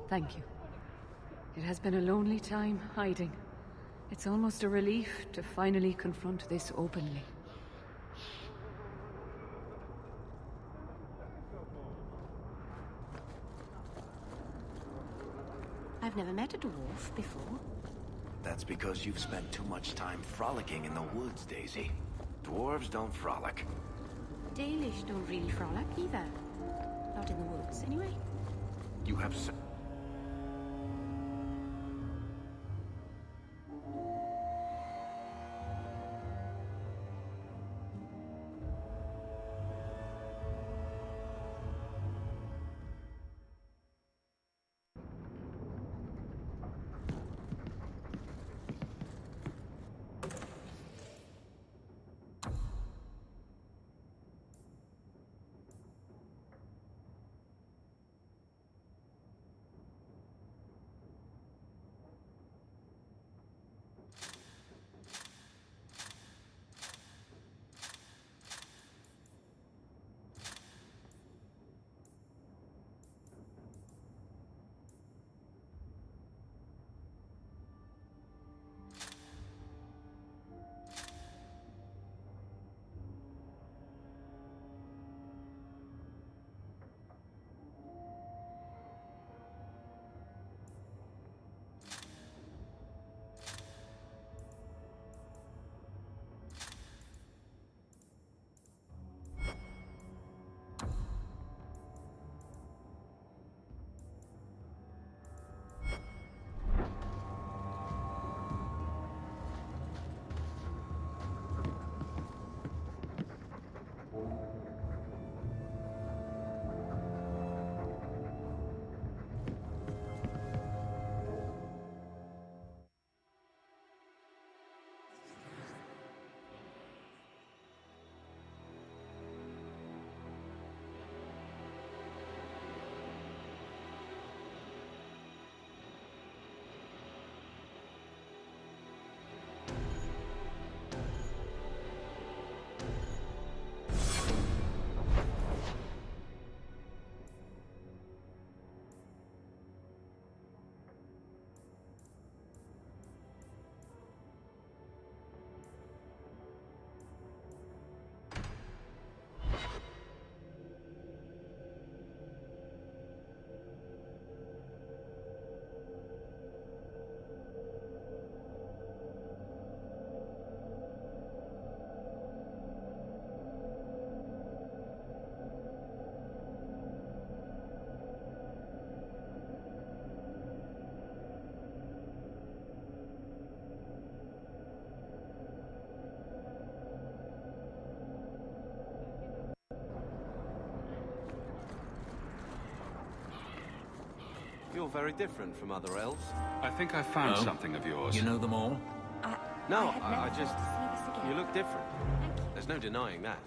Thank you. It has been a lonely time hiding. It's almost a relief to finally confront this openly. I've never met a dwarf before. That's because you've spent too much time frolicking in the woods, Daisy. Dwarves don't frolic. Dalish don't really frolic either. Not in the woods, anyway. You have You're very different from other elves. I think I found something of yours. You know them all? No, I just... You look different. There's no denying that.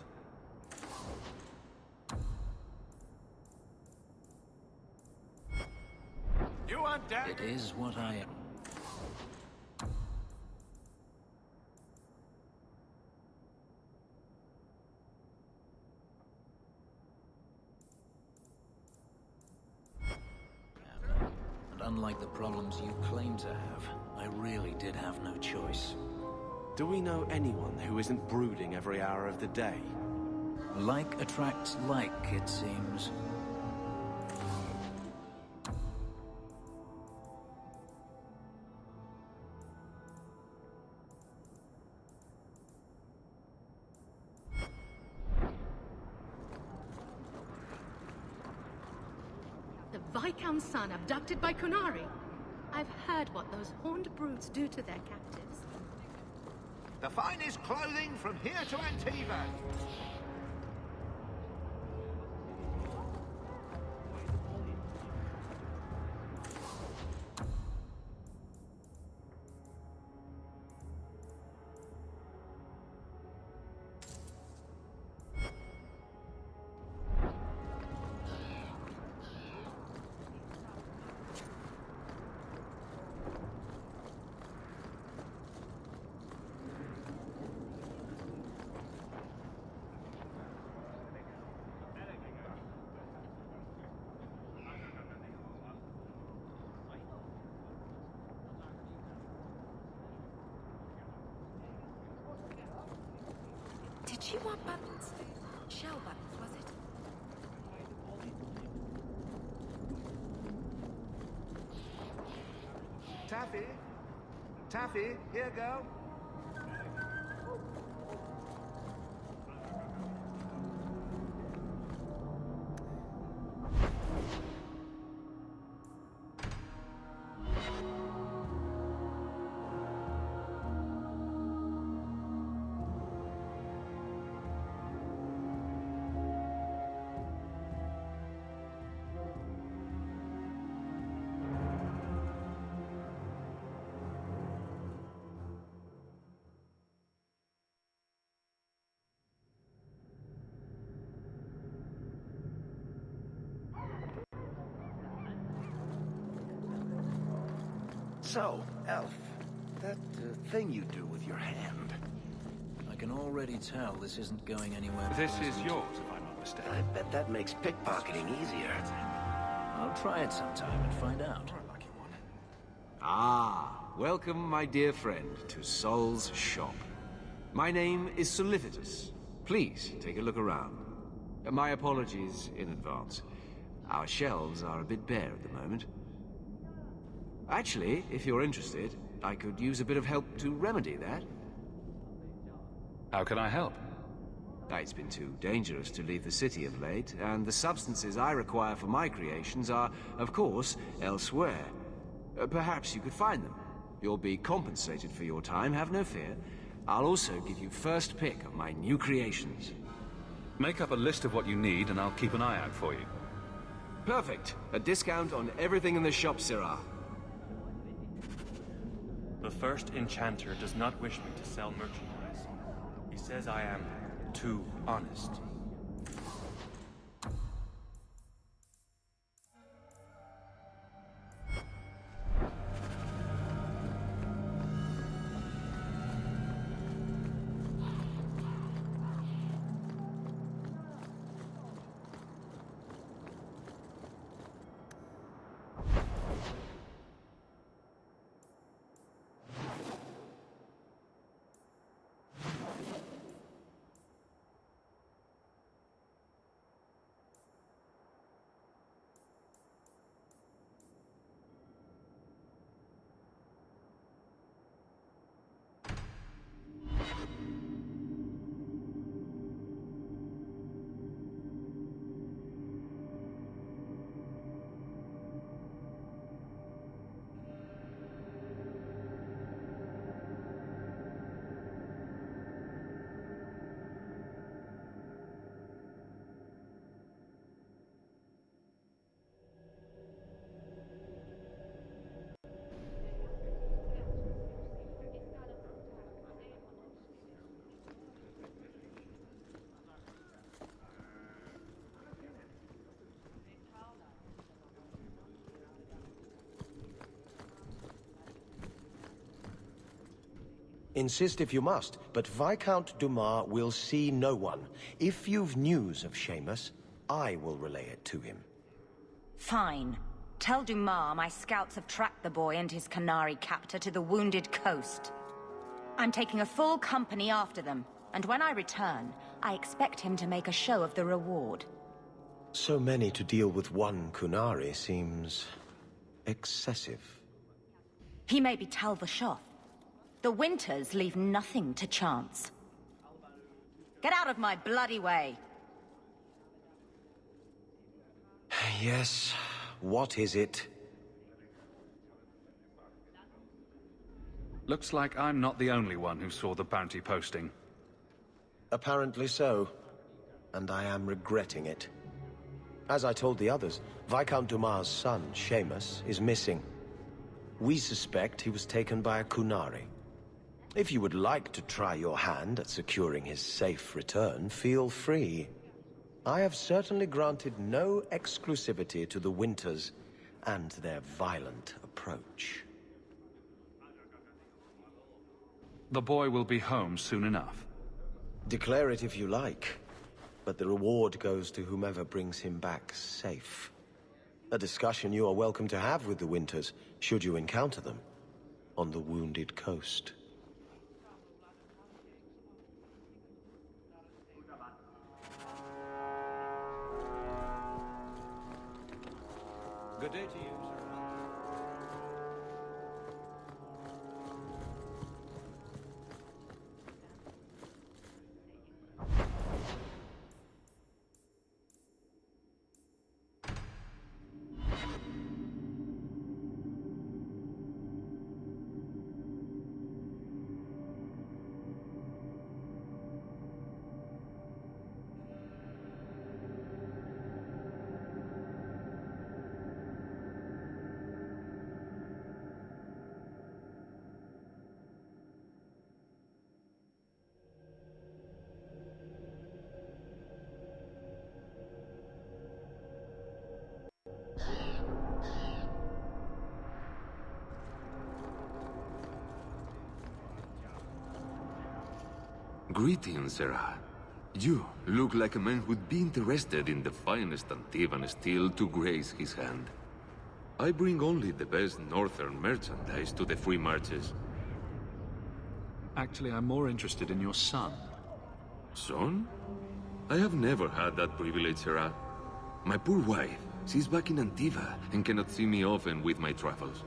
You undead? It is what I am. And unlike the problems you claim to have, I really did have no choice. Do we know anyone who isn't brooding every hour of the day? Like attracts like, it seems. The Viscount's son abducted by Qunari. I've heard what those horned brutes do to their captives. The finest clothing from here to Antiva. Did she want buttons? Shell buttons, was it? Taffy? Taffy, here go. So, Elf, that thing you do with your hand. I can already tell this isn't going anywhere. This is yours, if I'm not mistaken. I bet that makes pickpocketing easier. I'll try it sometime and find out. Ah, welcome, my dear friend, to Sol's shop. My name is Solicitus. Please, take a look around. My apologies in advance. Our shelves are a bit bare at the moment. Actually, if you're interested, I could use a bit of help to remedy that. How can I help? It's been too dangerous to leave the city of late, and the substances I require for my creations are, of course, elsewhere. Perhaps you could find them. You'll be compensated for your time, have no fear. I'll also give you first pick of my new creations. Make up a list of what you need, and I'll keep an eye out for you. Perfect. A discount on everything in the shop, Sirrah. The first enchanter does not wish me to sell merchandise. He says I am too honest. Insist if you must, but Viscount Dumas will see no one. If you've news of Seamus, I will relay it to him. Fine. Tell Dumas my scouts have tracked the boy and his Qunari captor to the Wounded Coast. I'm taking a full company after them, and when I return, I expect him to make a show of the reward. So many to deal with one Qunari seems excessive. He may be Tal Vashoth. The Winters leave nothing to chance. Get out of my bloody way! Yes, what is it? Looks like I'm not the only one who saw the bounty posting. Apparently so, and I am regretting it. As I told the others, Viscount Dumas' son, Seamus, is missing. We suspect he was taken by a Qunari. If you would like to try your hand at securing his safe return, feel free. I have certainly granted no exclusivity to the Winters and their violent approach. The boy will be home soon enough. Declare it if you like, but the reward goes to whomever brings him back safe. A discussion you are welcome to have with the Winters, should you encounter them, on the Wounded Coast. Good day to you, sir. Greetings, Sarah. You look like a man who'd be interested in the finest Antivan steel to grace his hand. I bring only the best northern merchandise to the free marches. Actually, I'm more interested in your son. Son? I have never had that privilege, Sarah. My poor wife, she's back in Antiva and cannot see me often with my travels.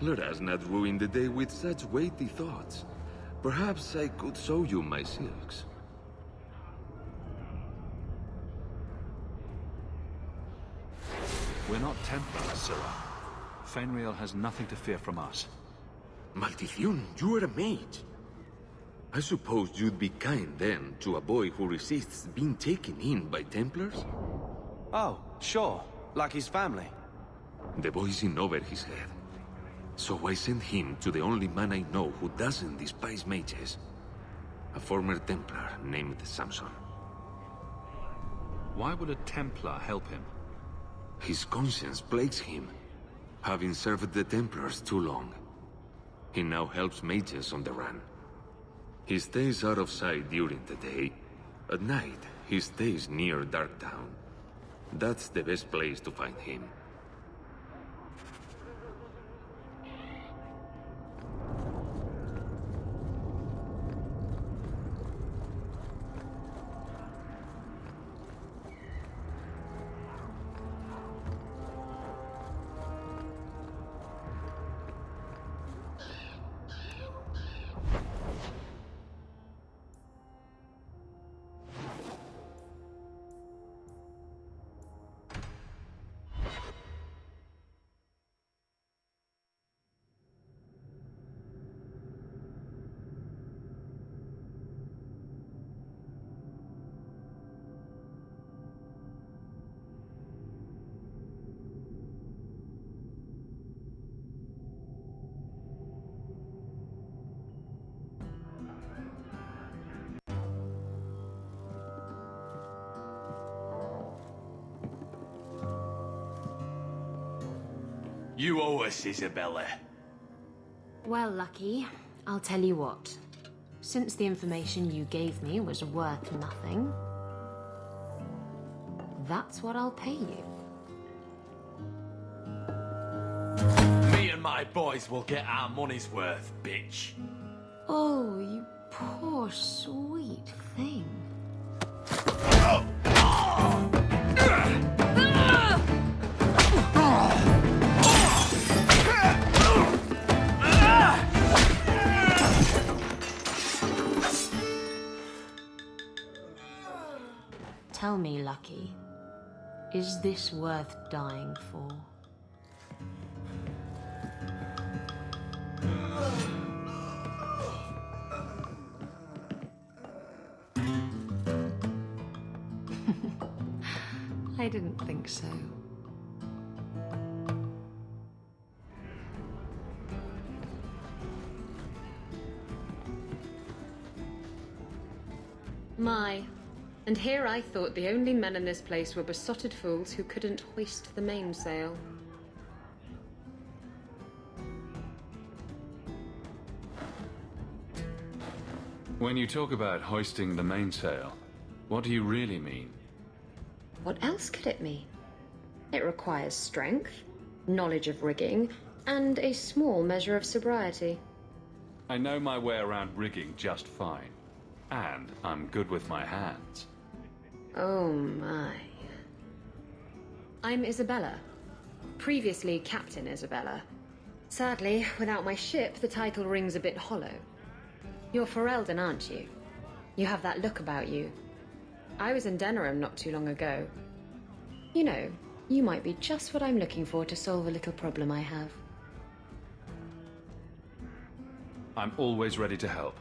Let us not ruin the day with such weighty thoughts. Perhaps I could show you my silks. We're not Templars, Sirrah. Fenrir has nothing to fear from us. Maldición, you are a mage. I suppose you'd be kind then to a boy who resists being taken in by Templars? Oh, sure. Like his family. The boy's in over his head. So I sent him to the only man I know who doesn't despise mages. A former Templar named Samson. Why would a Templar help him? His conscience plagues him, having served the Templars too long. He now helps mages on the run. He stays out of sight during the day. At night, he stays near Darktown. That's the best place to find him. You owe us, Isabella. Well, Lucky, I'll tell you what. Since the information you gave me was worth nothing, that's what I'll pay you. Me and my boys will get our money's worth, bitch. Oh, you poor, sweet thing. Tell me, Lucky, is this worth dying for? I didn't think so. My. And here I thought the only men in this place were besotted fools who couldn't hoist the mainsail. When you talk about hoisting the mainsail, what do you really mean? What else could it mean? It requires strength, knowledge of rigging, and a small measure of sobriety. I know my way around rigging just fine. And I'm good with my hands. Oh my. I'm Isabella. Previously Captain Isabella. Sadly, without my ship, the title rings a bit hollow. You're Ferelden, aren't you? You have that look about you. I was in Denerim not too long ago. You know, you might be just what I'm looking for to solve a little problem I have. I'm always ready to help.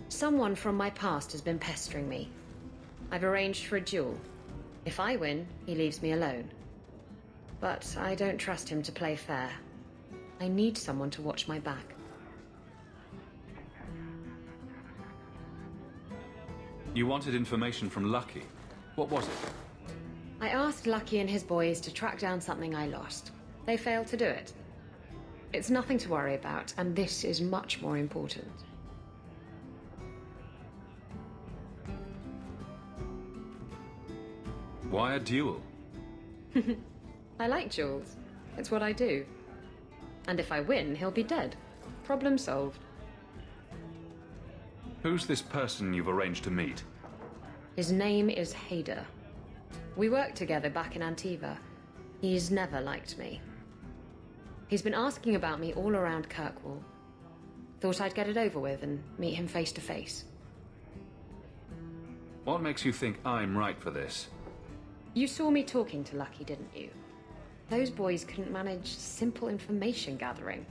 Someone from my past has been pestering me. I've arranged for a duel. If I win, he leaves me alone. But I don't trust him to play fair. I need someone to watch my back. You wanted information from Lucky. What was it? I asked Lucky and his boys to track down something I lost. They failed to do it. It's nothing to worry about, and this is much more important. Why a duel? I like duels. It's what I do. And if I win, he'll be dead. Problem solved. Who's this person you've arranged to meet? His name is Hader. We worked together back in Antiva. He's never liked me. He's been asking about me all around Kirkwall. Thought I'd get it over with and meet him face to face. What makes you think I'm right for this? You saw me talking to Lucky, didn't you? Those boys couldn't manage simple information gathering.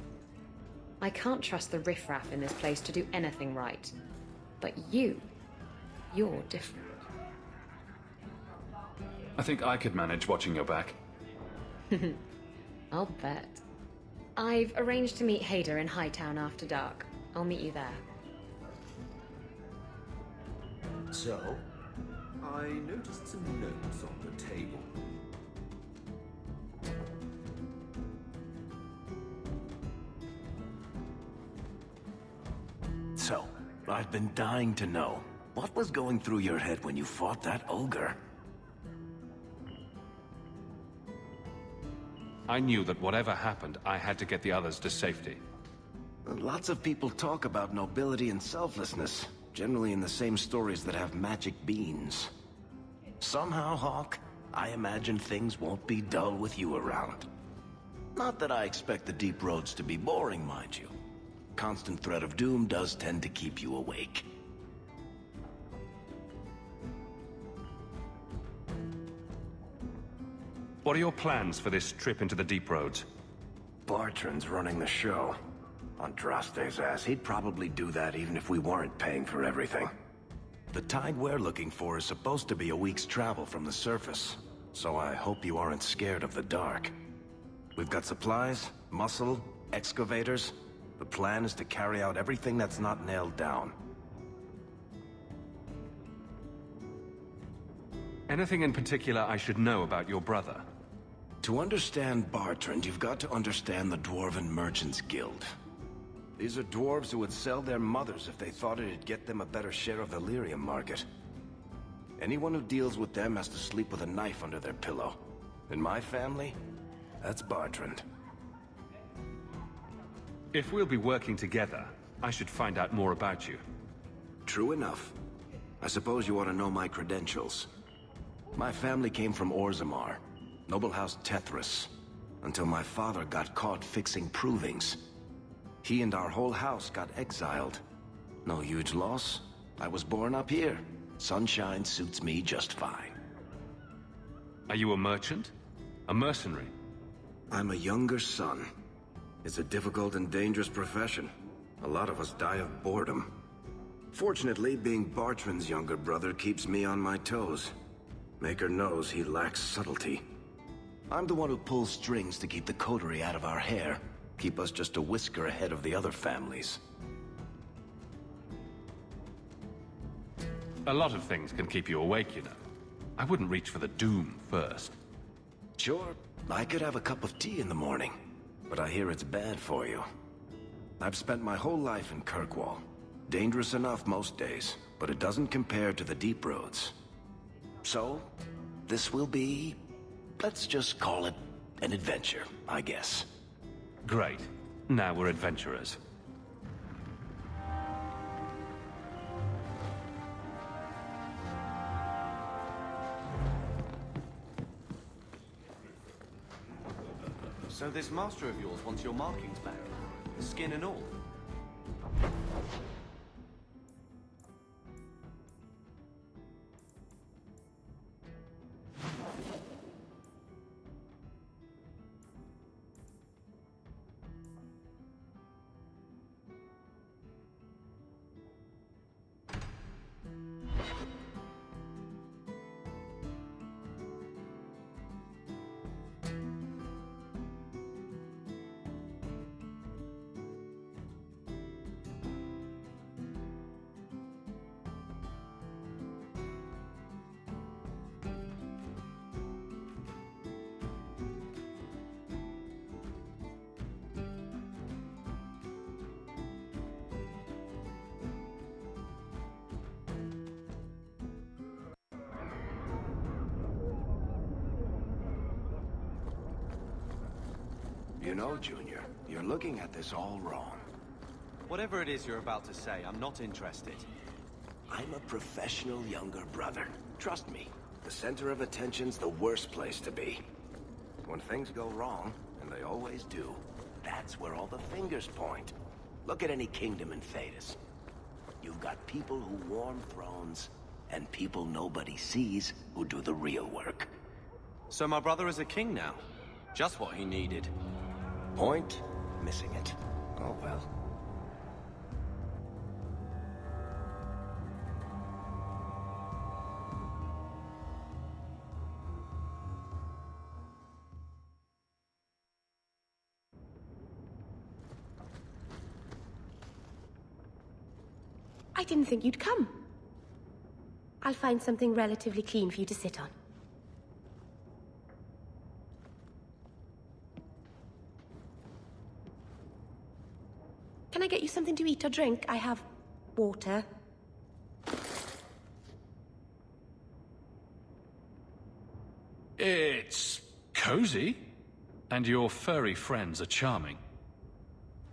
I can't trust the riffraff in this place to do anything right. But you're different. I think I could manage watching your back. I'll bet. I've arranged to meet Hader in Hightown after dark. I'll meet you there. So, I noticed some notes on the table. So, I've been dying to know. What was going through your head when you fought that ogre? I knew that whatever happened, I had to get the others to safety. Lots of people talk about nobility and selflessness, generally in the same stories that have magic beans. Somehow, Hawke, I imagine things won't be dull with you around. Not that I expect the deep roads to be boring, mind you. Constant threat of doom does tend to keep you awake. What are your plans for this trip into the deep roads? Bartrand's running the show. Andraste's ass, he'd probably do that even if we weren't paying for everything. The tide we're looking for is supposed to be a week's travel from the surface, so I hope you aren't scared of the dark. We've got supplies, muscle, excavators. The plan is to carry out everything that's not nailed down. Anything in particular I should know about your brother? To understand Bartrand, you've got to understand the Dwarven Merchants Guild. These are dwarves who would sell their mothers if they thought it'd get them a better share of the lyrium market. Anyone who deals with them has to sleep with a knife under their pillow. In my family, that's Bartrand. If we'll be working together, I should find out more about you. True enough. I suppose you ought to know my credentials. My family came from Orzammar, noble house Tethras, until my father got caught fixing provings. He and our whole house got exiled. No huge loss. I was born up here. Sunshine suits me just fine. Are you a merchant? A mercenary? I'm a younger son. It's a difficult and dangerous profession. A lot of us die of boredom. Fortunately, being Bartrand's younger brother keeps me on my toes. Maker knows he lacks subtlety. I'm the one who pulls strings to keep the coterie out of our hair. Keep us just a whisker ahead of the other families. A lot of things can keep you awake, you know. I wouldn't reach for the doom first. Sure, I could have a cup of tea in the morning, but I hear it's bad for you. I've spent my whole life in Kirkwall. Dangerous enough most days, but it doesn't compare to the deep roads. So, this will be... let's just call it an adventure, I guess. Great. Now we're adventurers. So this master of yours wants your markings back? Skin and all? You know, Junior, you're looking at this all wrong. Whatever it is you're about to say, I'm not interested. I'm a professional younger brother. Trust me, the center of attention's the worst place to be. When things go wrong, and they always do, that's where all the fingers point. Look at any kingdom in Thedas. You've got people who warm thrones, and people nobody sees who do the real work. So my brother is a king now? Just what he needed. Point, missing it. Oh well. I didn't think you'd come. I'll find something relatively clean for you to sit on. Can I get you something to eat or drink? I have water. It's cozy. And your furry friends are charming.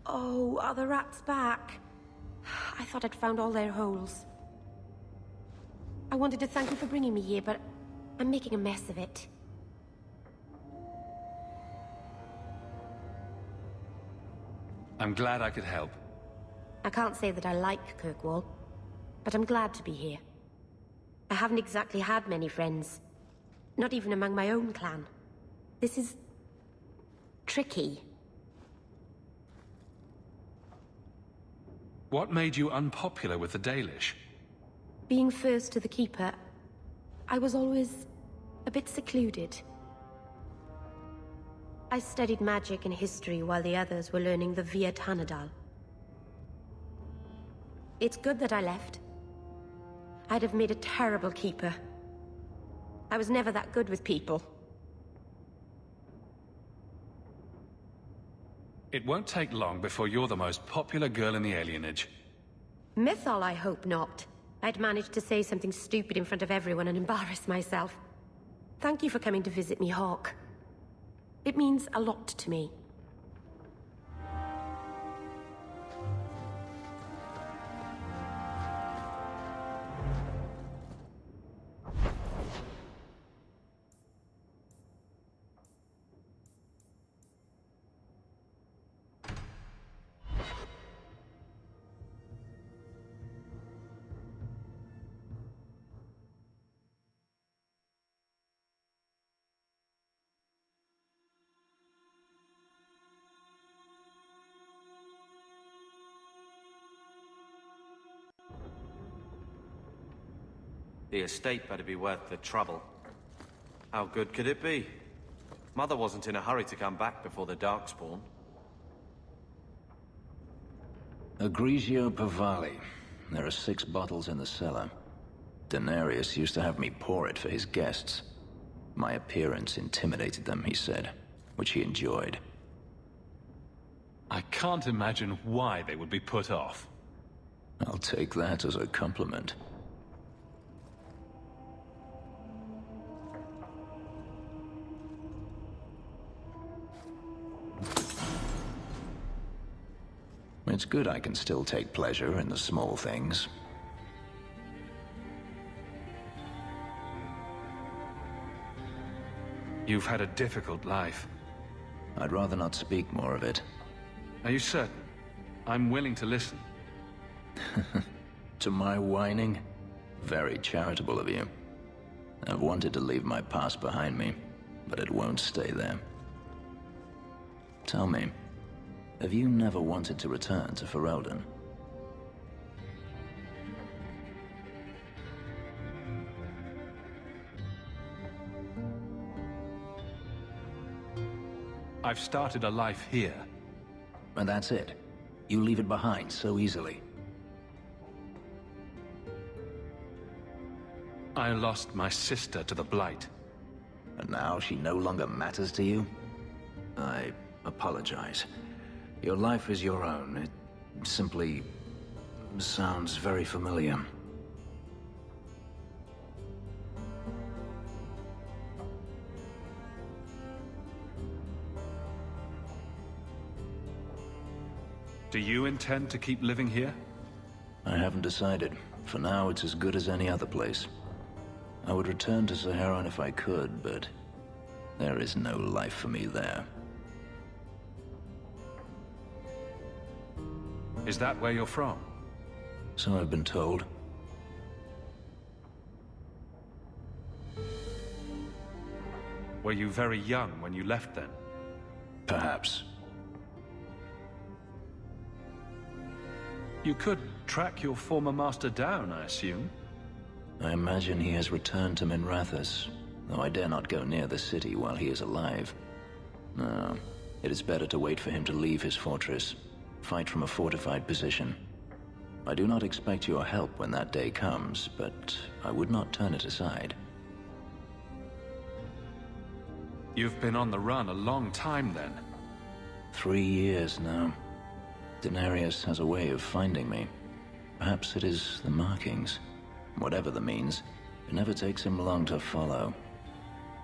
Oh, are the rats back? I thought I'd found all their holes. I wanted to thank you for bringing me here, but I'm making a mess of it. I'm glad I could help. I can't say that I like Kirkwall, but I'm glad to be here. I haven't exactly had many friends. Not even among my own clan. This is... tricky. What made you unpopular with the Dalish? Being first to the Keeper, I was always a bit secluded. I studied magic and history while the others were learning the Via Tanadal. It's good that I left. I'd have made a terrible Keeper. I was never that good with people. It won't take long before you're the most popular girl in the alienage. Mythal, I hope not. I'd managed to say something stupid in front of everyone and embarrass myself. Thank you for coming to visit me, Hawke. It means a lot to me. The estate better be worth the trouble. How good could it be? Mother wasn't in a hurry to come back before the Darkspawn. Egregio Pavali. There are 6 bottles in the cellar. Denarius used to have me pour it for his guests. My appearance intimidated them, he said, which he enjoyed. I can't imagine why they would be put off. I'll take that as a compliment. It's good I can still take pleasure in the small things. You've had a difficult life. I'd rather not speak more of it. Are you certain? I'm willing to listen. To my whining? Very charitable of you. I've wanted to leave my past behind me, but it won't stay there. Tell me, have you never wanted to return to Ferelden? I've started a life here. And that's it? You leave it behind so easily? I lost my sister to the Blight. And now she no longer matters to you? I apologize. Your life is your own. It simply sounds very familiar. Do you intend to keep living here? I haven't decided. For now, it's as good as any other place. I would return to Saharan if I could, but there is no life for me there. Is that where you're from? So I've been told. Were you very young when you left then? Perhaps. You could track your former master down, I assume? I imagine he has returned to Minrathous, though I dare not go near the city while he is alive. No, it is better to wait for him to leave his fortress, fight from a fortified position. I do not expect your help when that day comes, but I would not turn it aside. You've been on the run a long time then. 3 years now. Denarius has a way of finding me. Perhaps it is the markings. Whatever the means, it never takes him long to follow.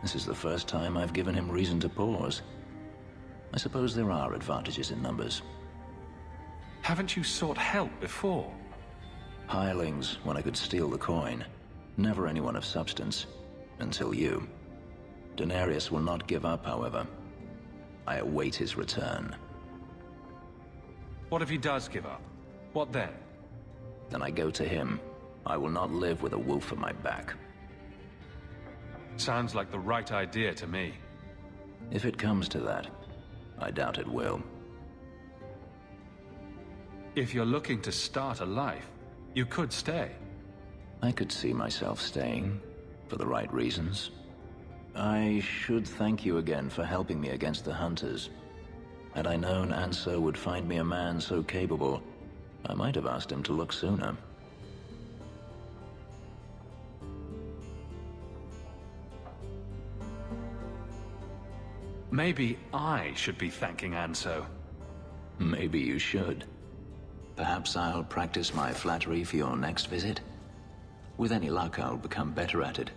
This is the first time I've given him reason to pause. I suppose there are advantages in numbers. Haven't you sought help before? Hirelings, when I could steal the coin. Never anyone of substance. Until you. Denarius will not give up, however. I await his return. What if he does give up? What then? Then I go to him. I will not live with a wolf at my back. Sounds like the right idea to me. If it comes to that, I doubt it will. If you're looking to start a life, you could stay. I could see myself staying, for the right reasons. I should thank you again for helping me against the Hunters. Had I known Anso would find me a man so capable, I might have asked him to look sooner. Maybe I should be thanking Anso. Maybe you should. Perhaps I'll practice my flattery for your next visit. With any luck, I'll become better at it.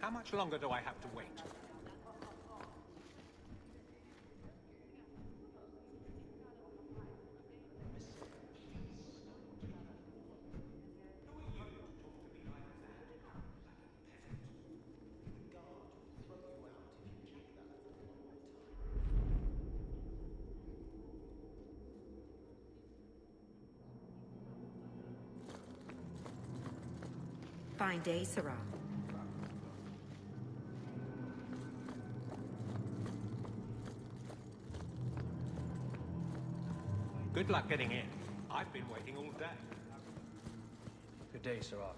How much longer do I have to wait? Fine day, Sirrah. Good luck getting in. I've been waiting all day. Good day, Sirrah.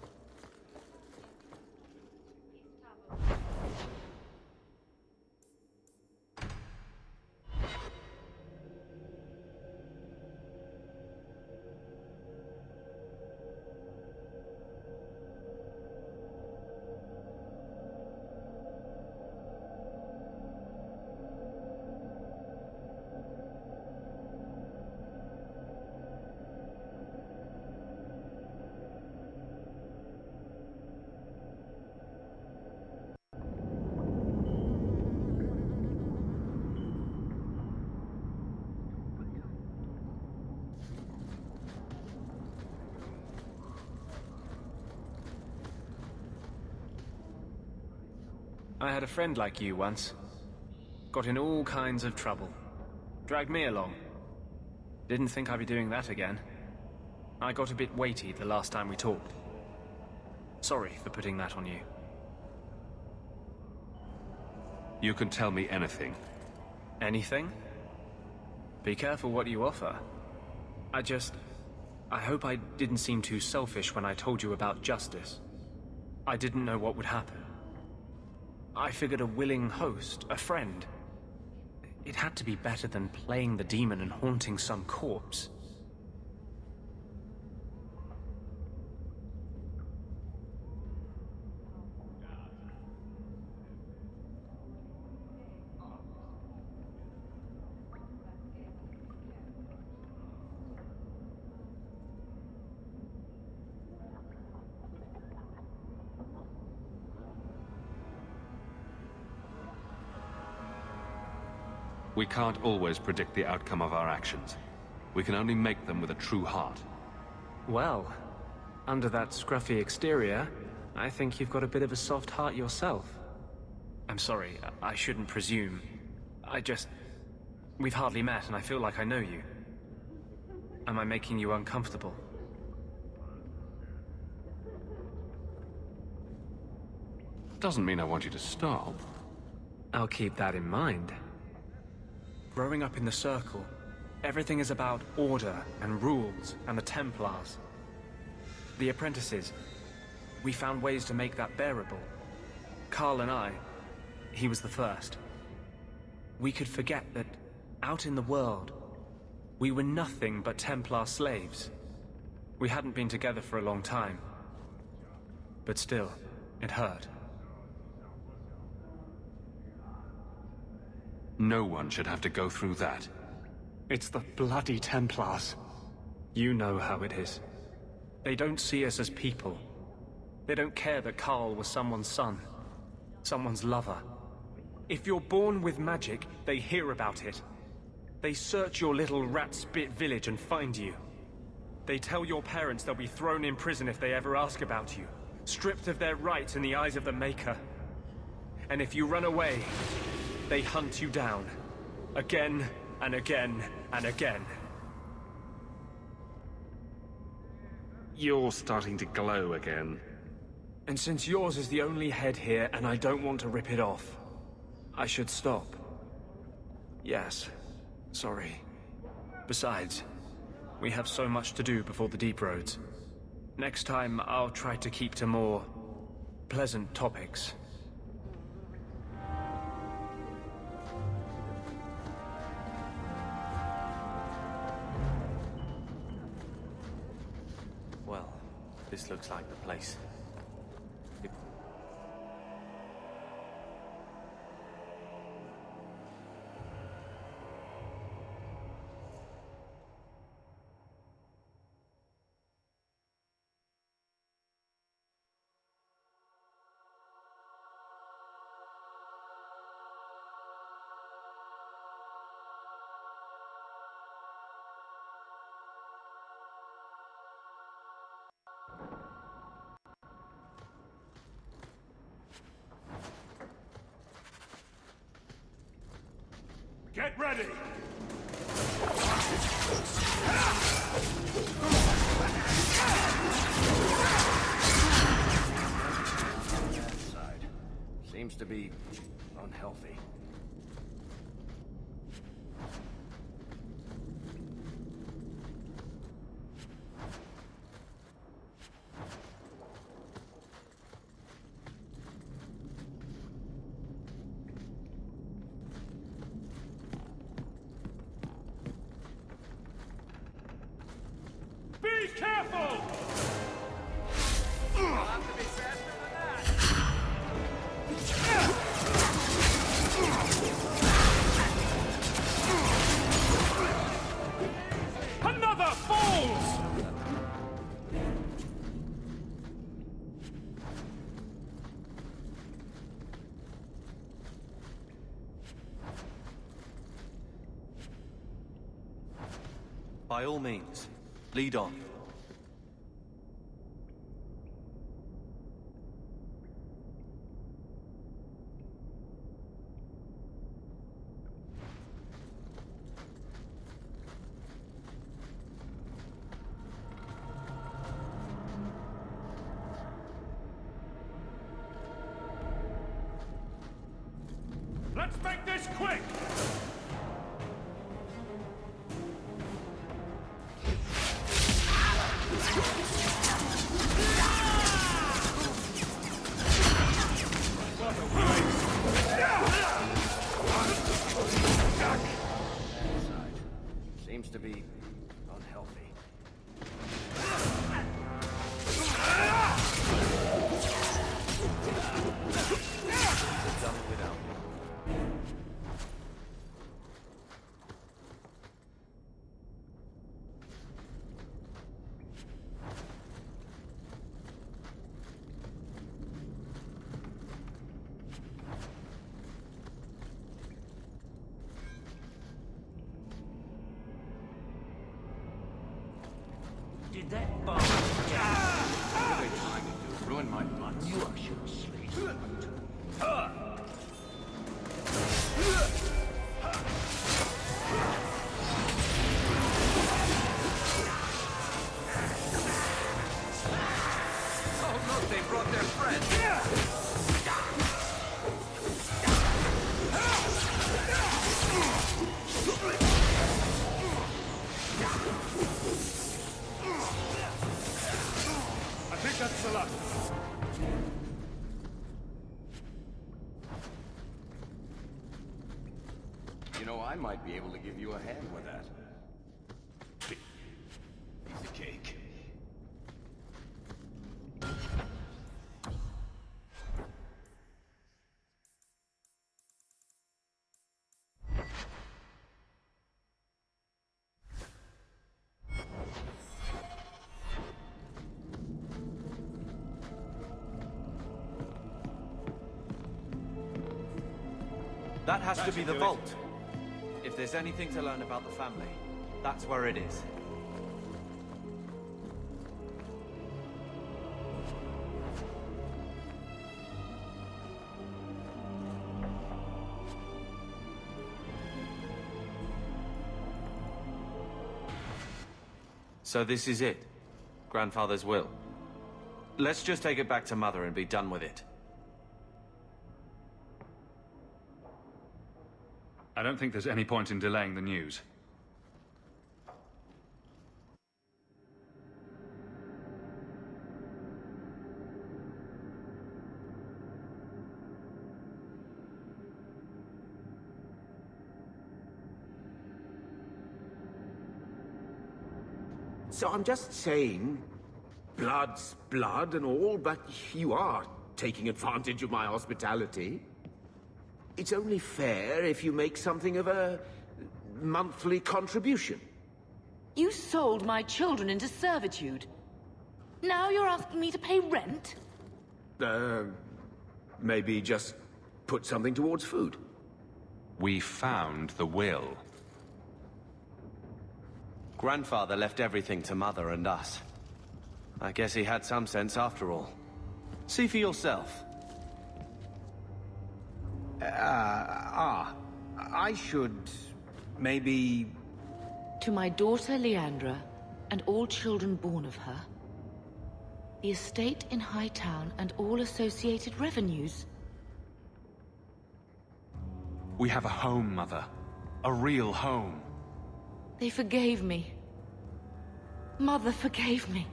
I had a friend like you once. Got in all kinds of trouble. Dragged me along. Didn't think I'd be doing that again. I got a bit weighty the last time we talked. Sorry for putting that on you. You can tell me anything. Anything? Be careful what you offer. I hope I didn't seem too selfish when I told you about justice. I didn't know what would happen. I figured a willing host, a friend. It had to be better than playing the demon and haunting some corpse. We can't always predict the outcome of our actions. We can only make them with a true heart. Well, under that scruffy exterior, I think you've got a bit of a soft heart yourself. I'm sorry, I shouldn't presume. We've hardly met and I feel like I know you. Am I making you uncomfortable? Doesn't mean I want you to stop. I'll keep that in mind. Growing up in the Circle, everything is about order and rules and the Templars. The apprentices, we found ways to make that bearable. Carl and I, he was the first. We could forget that out in the world, we were nothing but Templar slaves. We hadn't been together for a long time. But still, it hurt. No one should have to go through that. It's the bloody Templars. You know how it is. They don't see us as people. They don't care that Carl was someone's son, someone's lover. If you're born with magic, they hear about it. They search your little rat-spit village and find you. They tell your parents they'll be thrown in prison if they ever ask about you, stripped of their rights in the eyes of the Maker. And if you run away, they hunt you down. Again, and again, and again. You're starting to glow again. And since yours is the only head here, and I don't want to rip it off, I should stop. Yes, sorry. Besides, we have so much to do before the Deep Roads. Next time, I'll try to keep to more pleasant topics. Well, this looks like the place. Get ready! Side. Seems to be unhealthy. Be careful! I'll have to be faster than that! Another falls! By all means, lead on. Let's make this quick! Seems to be unhealthy. Done without me. Did that bomb... What are they trying to do? Ruin my blood? You are sure sleep. Oh look, they brought their friend! I think that's the last. You know, I might be able to give you a hand with that. Piece of cake. That has to be the vault. If there's anything to learn about the family, that's where it is. So this is it? Grandfather's will? Let's just take it back to Mother and be done with it. I don't think there's any point in delaying the news. So I'm just saying, blood's blood and all, but you are taking advantage of my hospitality. It's only fair if you make something of a monthly contribution. You sold my children into servitude. Now you're asking me to pay rent? Maybe just put something towards food. We found the will. Grandfather left everything to Mother and us. I guess he had some sense after all. See for yourself. I should Maybe... To my daughter Leandra, and all children born of her, the estate in Hightown and all associated revenues. We have a home, Mother. A real home. They forgave me. Mother forgave me.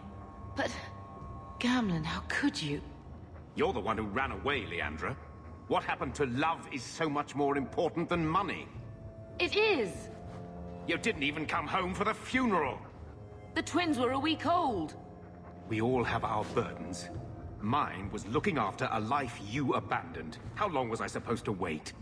But... Gamlen, how could you? You're the one who ran away, Leandra. What happened to love is so much more important than money. It is! You didn't even come home for the funeral! The twins were a week old. We all have our burdens. Mine was looking after a life you abandoned. How long was I supposed to wait?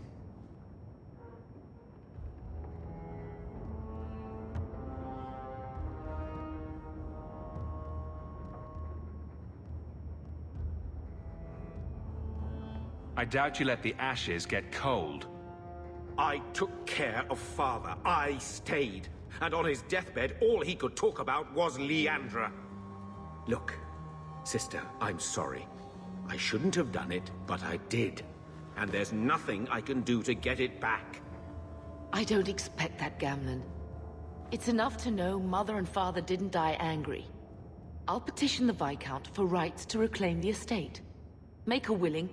I doubt you let the ashes get cold. I took care of Father. I stayed. And on his deathbed, all he could talk about was Leandra. Look, sister, I'm sorry. I shouldn't have done it, but I did. And there's nothing I can do to get it back. I don't expect that, Gamlen. It's enough to know Mother and Father didn't die angry. I'll petition the Viscount for rights to reclaim the estate. Make a willing,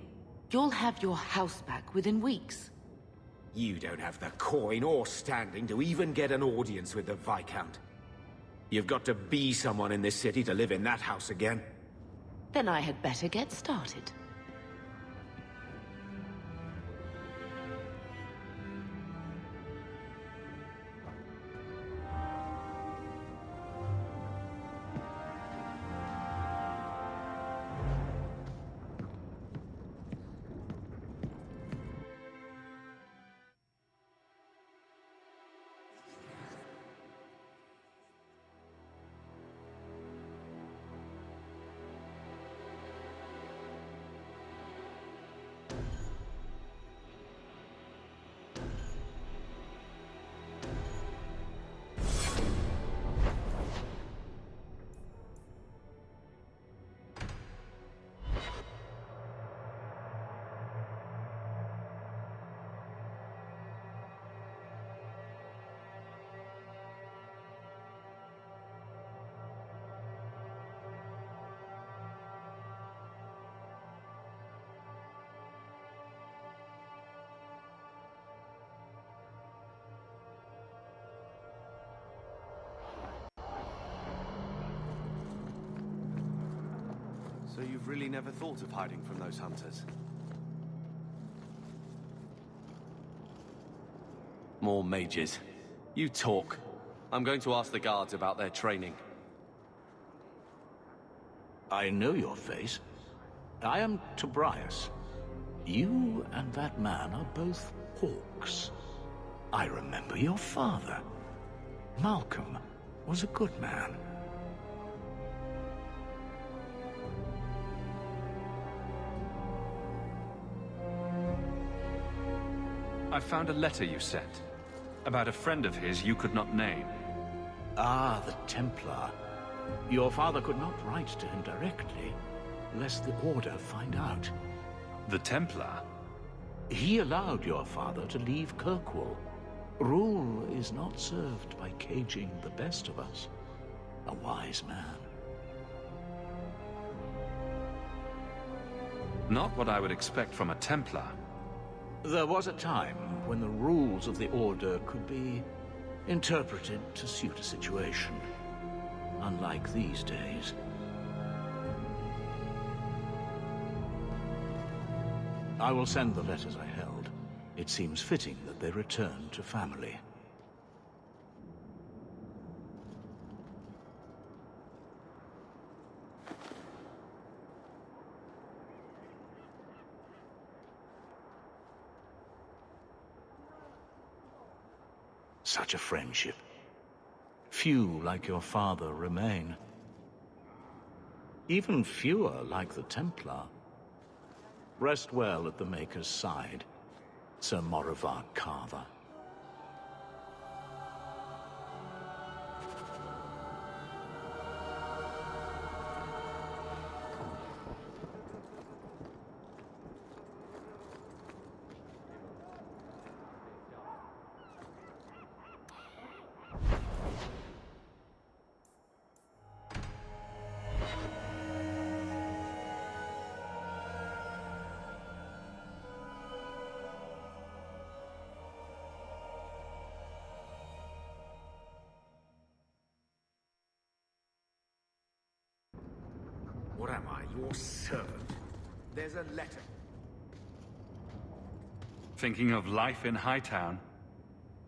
you'll have your house back within weeks. You don't have the coin or standing to even get an audience with the Viscount. You've got to be someone in this city to live in that house again. Then I had better get started. So you've really never thought of hiding from those hunters? More mages. You talk. I'm going to ask the guards about their training. I know your face. I am Tobias. You and that man are both hawks. I remember your father. Malcolm was a good man. I found a letter you sent. About a friend of his you could not name. Ah, the Templar. Your father could not write to him directly, lest the Order find out. The Templar? He allowed your father to leave Kirkwall. Rule is not served by caging the best of us. A wise man. Not what I would expect from a Templar. There was a time when the rules of the Order could be interpreted to suit a situation. Unlike these days. I will send the letters I held. It seems fitting that they return to family. Such a friendship. Few like your father remain. Even fewer like the Templar. Rest well at the Maker's side, Sir Morivar Carver. Your servant. There's a letter. Thinking of life in Hightown?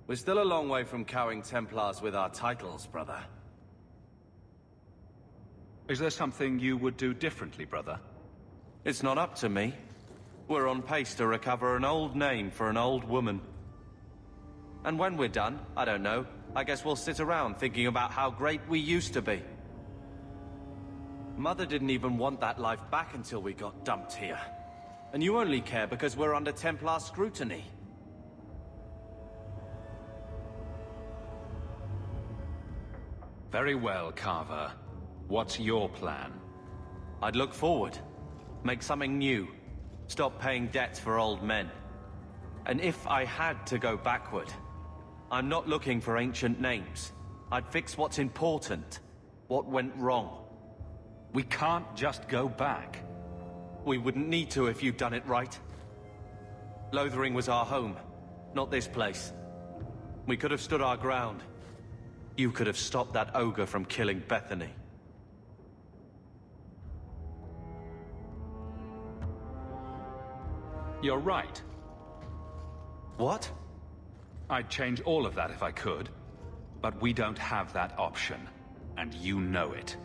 We're still a long way from cowing Templars with our titles, brother. Is there something you would do differently, brother? It's not up to me. We're on pace to recover an old name for an old woman. And when we're done, I don't know, I guess we'll sit around thinking about how great we used to be. Mother didn't even want that life back until we got dumped here. And you only care because we're under Templar scrutiny. Very well, Carver. What's your plan? I'd look forward. Make something new. Stop paying debts for old men. And if I had to go backward, I'm not looking for ancient names. I'd fix what's important. What went wrong. We can't just go back. We wouldn't need to if you'd done it right. Lothering was our home, not this place. We could have stood our ground. You could have stopped that ogre from killing Bethany. You're right. What? I'd change all of that if I could. But we don't have that option. And you know it.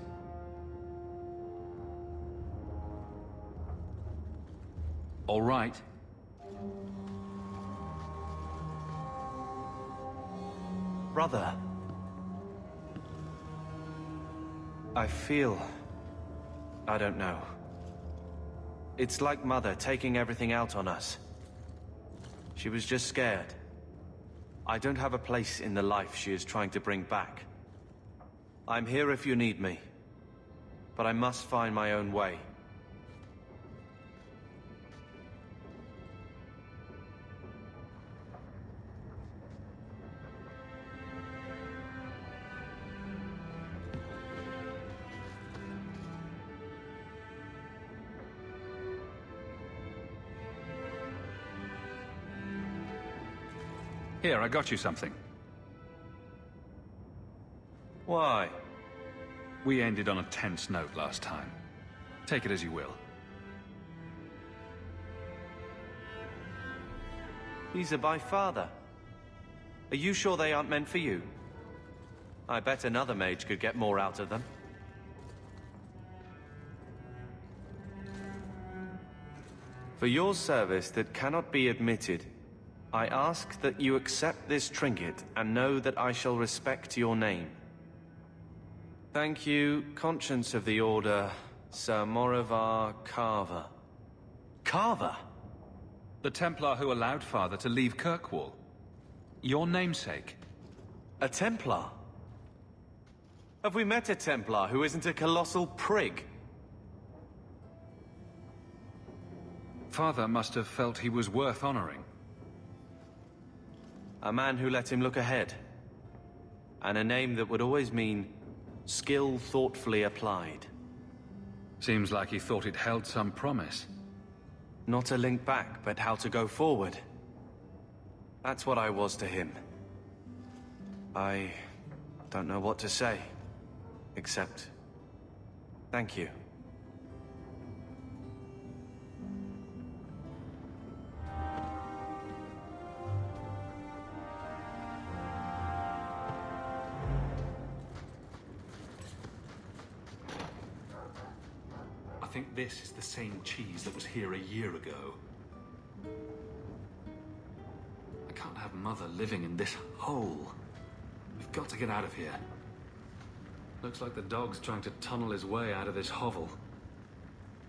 All right. Brother. I feel... I don't know. It's like Mother taking everything out on us. She was just scared. I don't have a place in the life she is trying to bring back. I'm here if you need me. But I must find my own way. Here, I got you something. Why? We ended on a tense note last time. Take it as you will. These are by father. Are you sure they aren't meant for you? I bet another mage could get more out of them. For your service that cannot be admitted, I ask that you accept this trinket and know that I shall respect your name. Thank you, Conscience of the Order, Sir Morivar Carver. Carver? The Templar who allowed Father to leave Kirkwall. Your namesake. A Templar? Have we met a Templar who isn't a colossal prig? Father must have felt he was worth honoring. A man who let him look ahead. And a name that would always mean skill thoughtfully applied. Seems like he thought it held some promise. Not a link back, but how to go forward. That's what I was to him. I don't know what to say, except thank you. I think this is the same cheese that was here a year ago. I can't have Mother living in this hole. We've got to get out of here. Looks like the dog's trying to tunnel his way out of this hovel.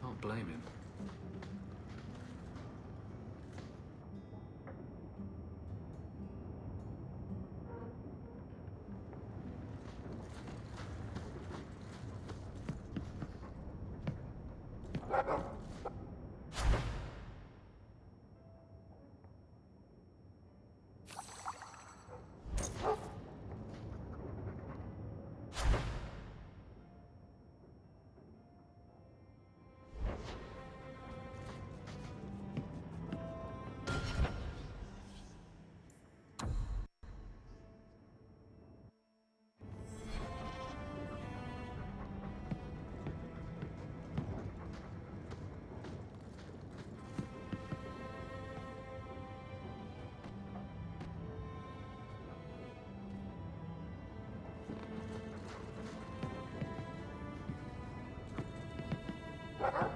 Can't blame him. Help!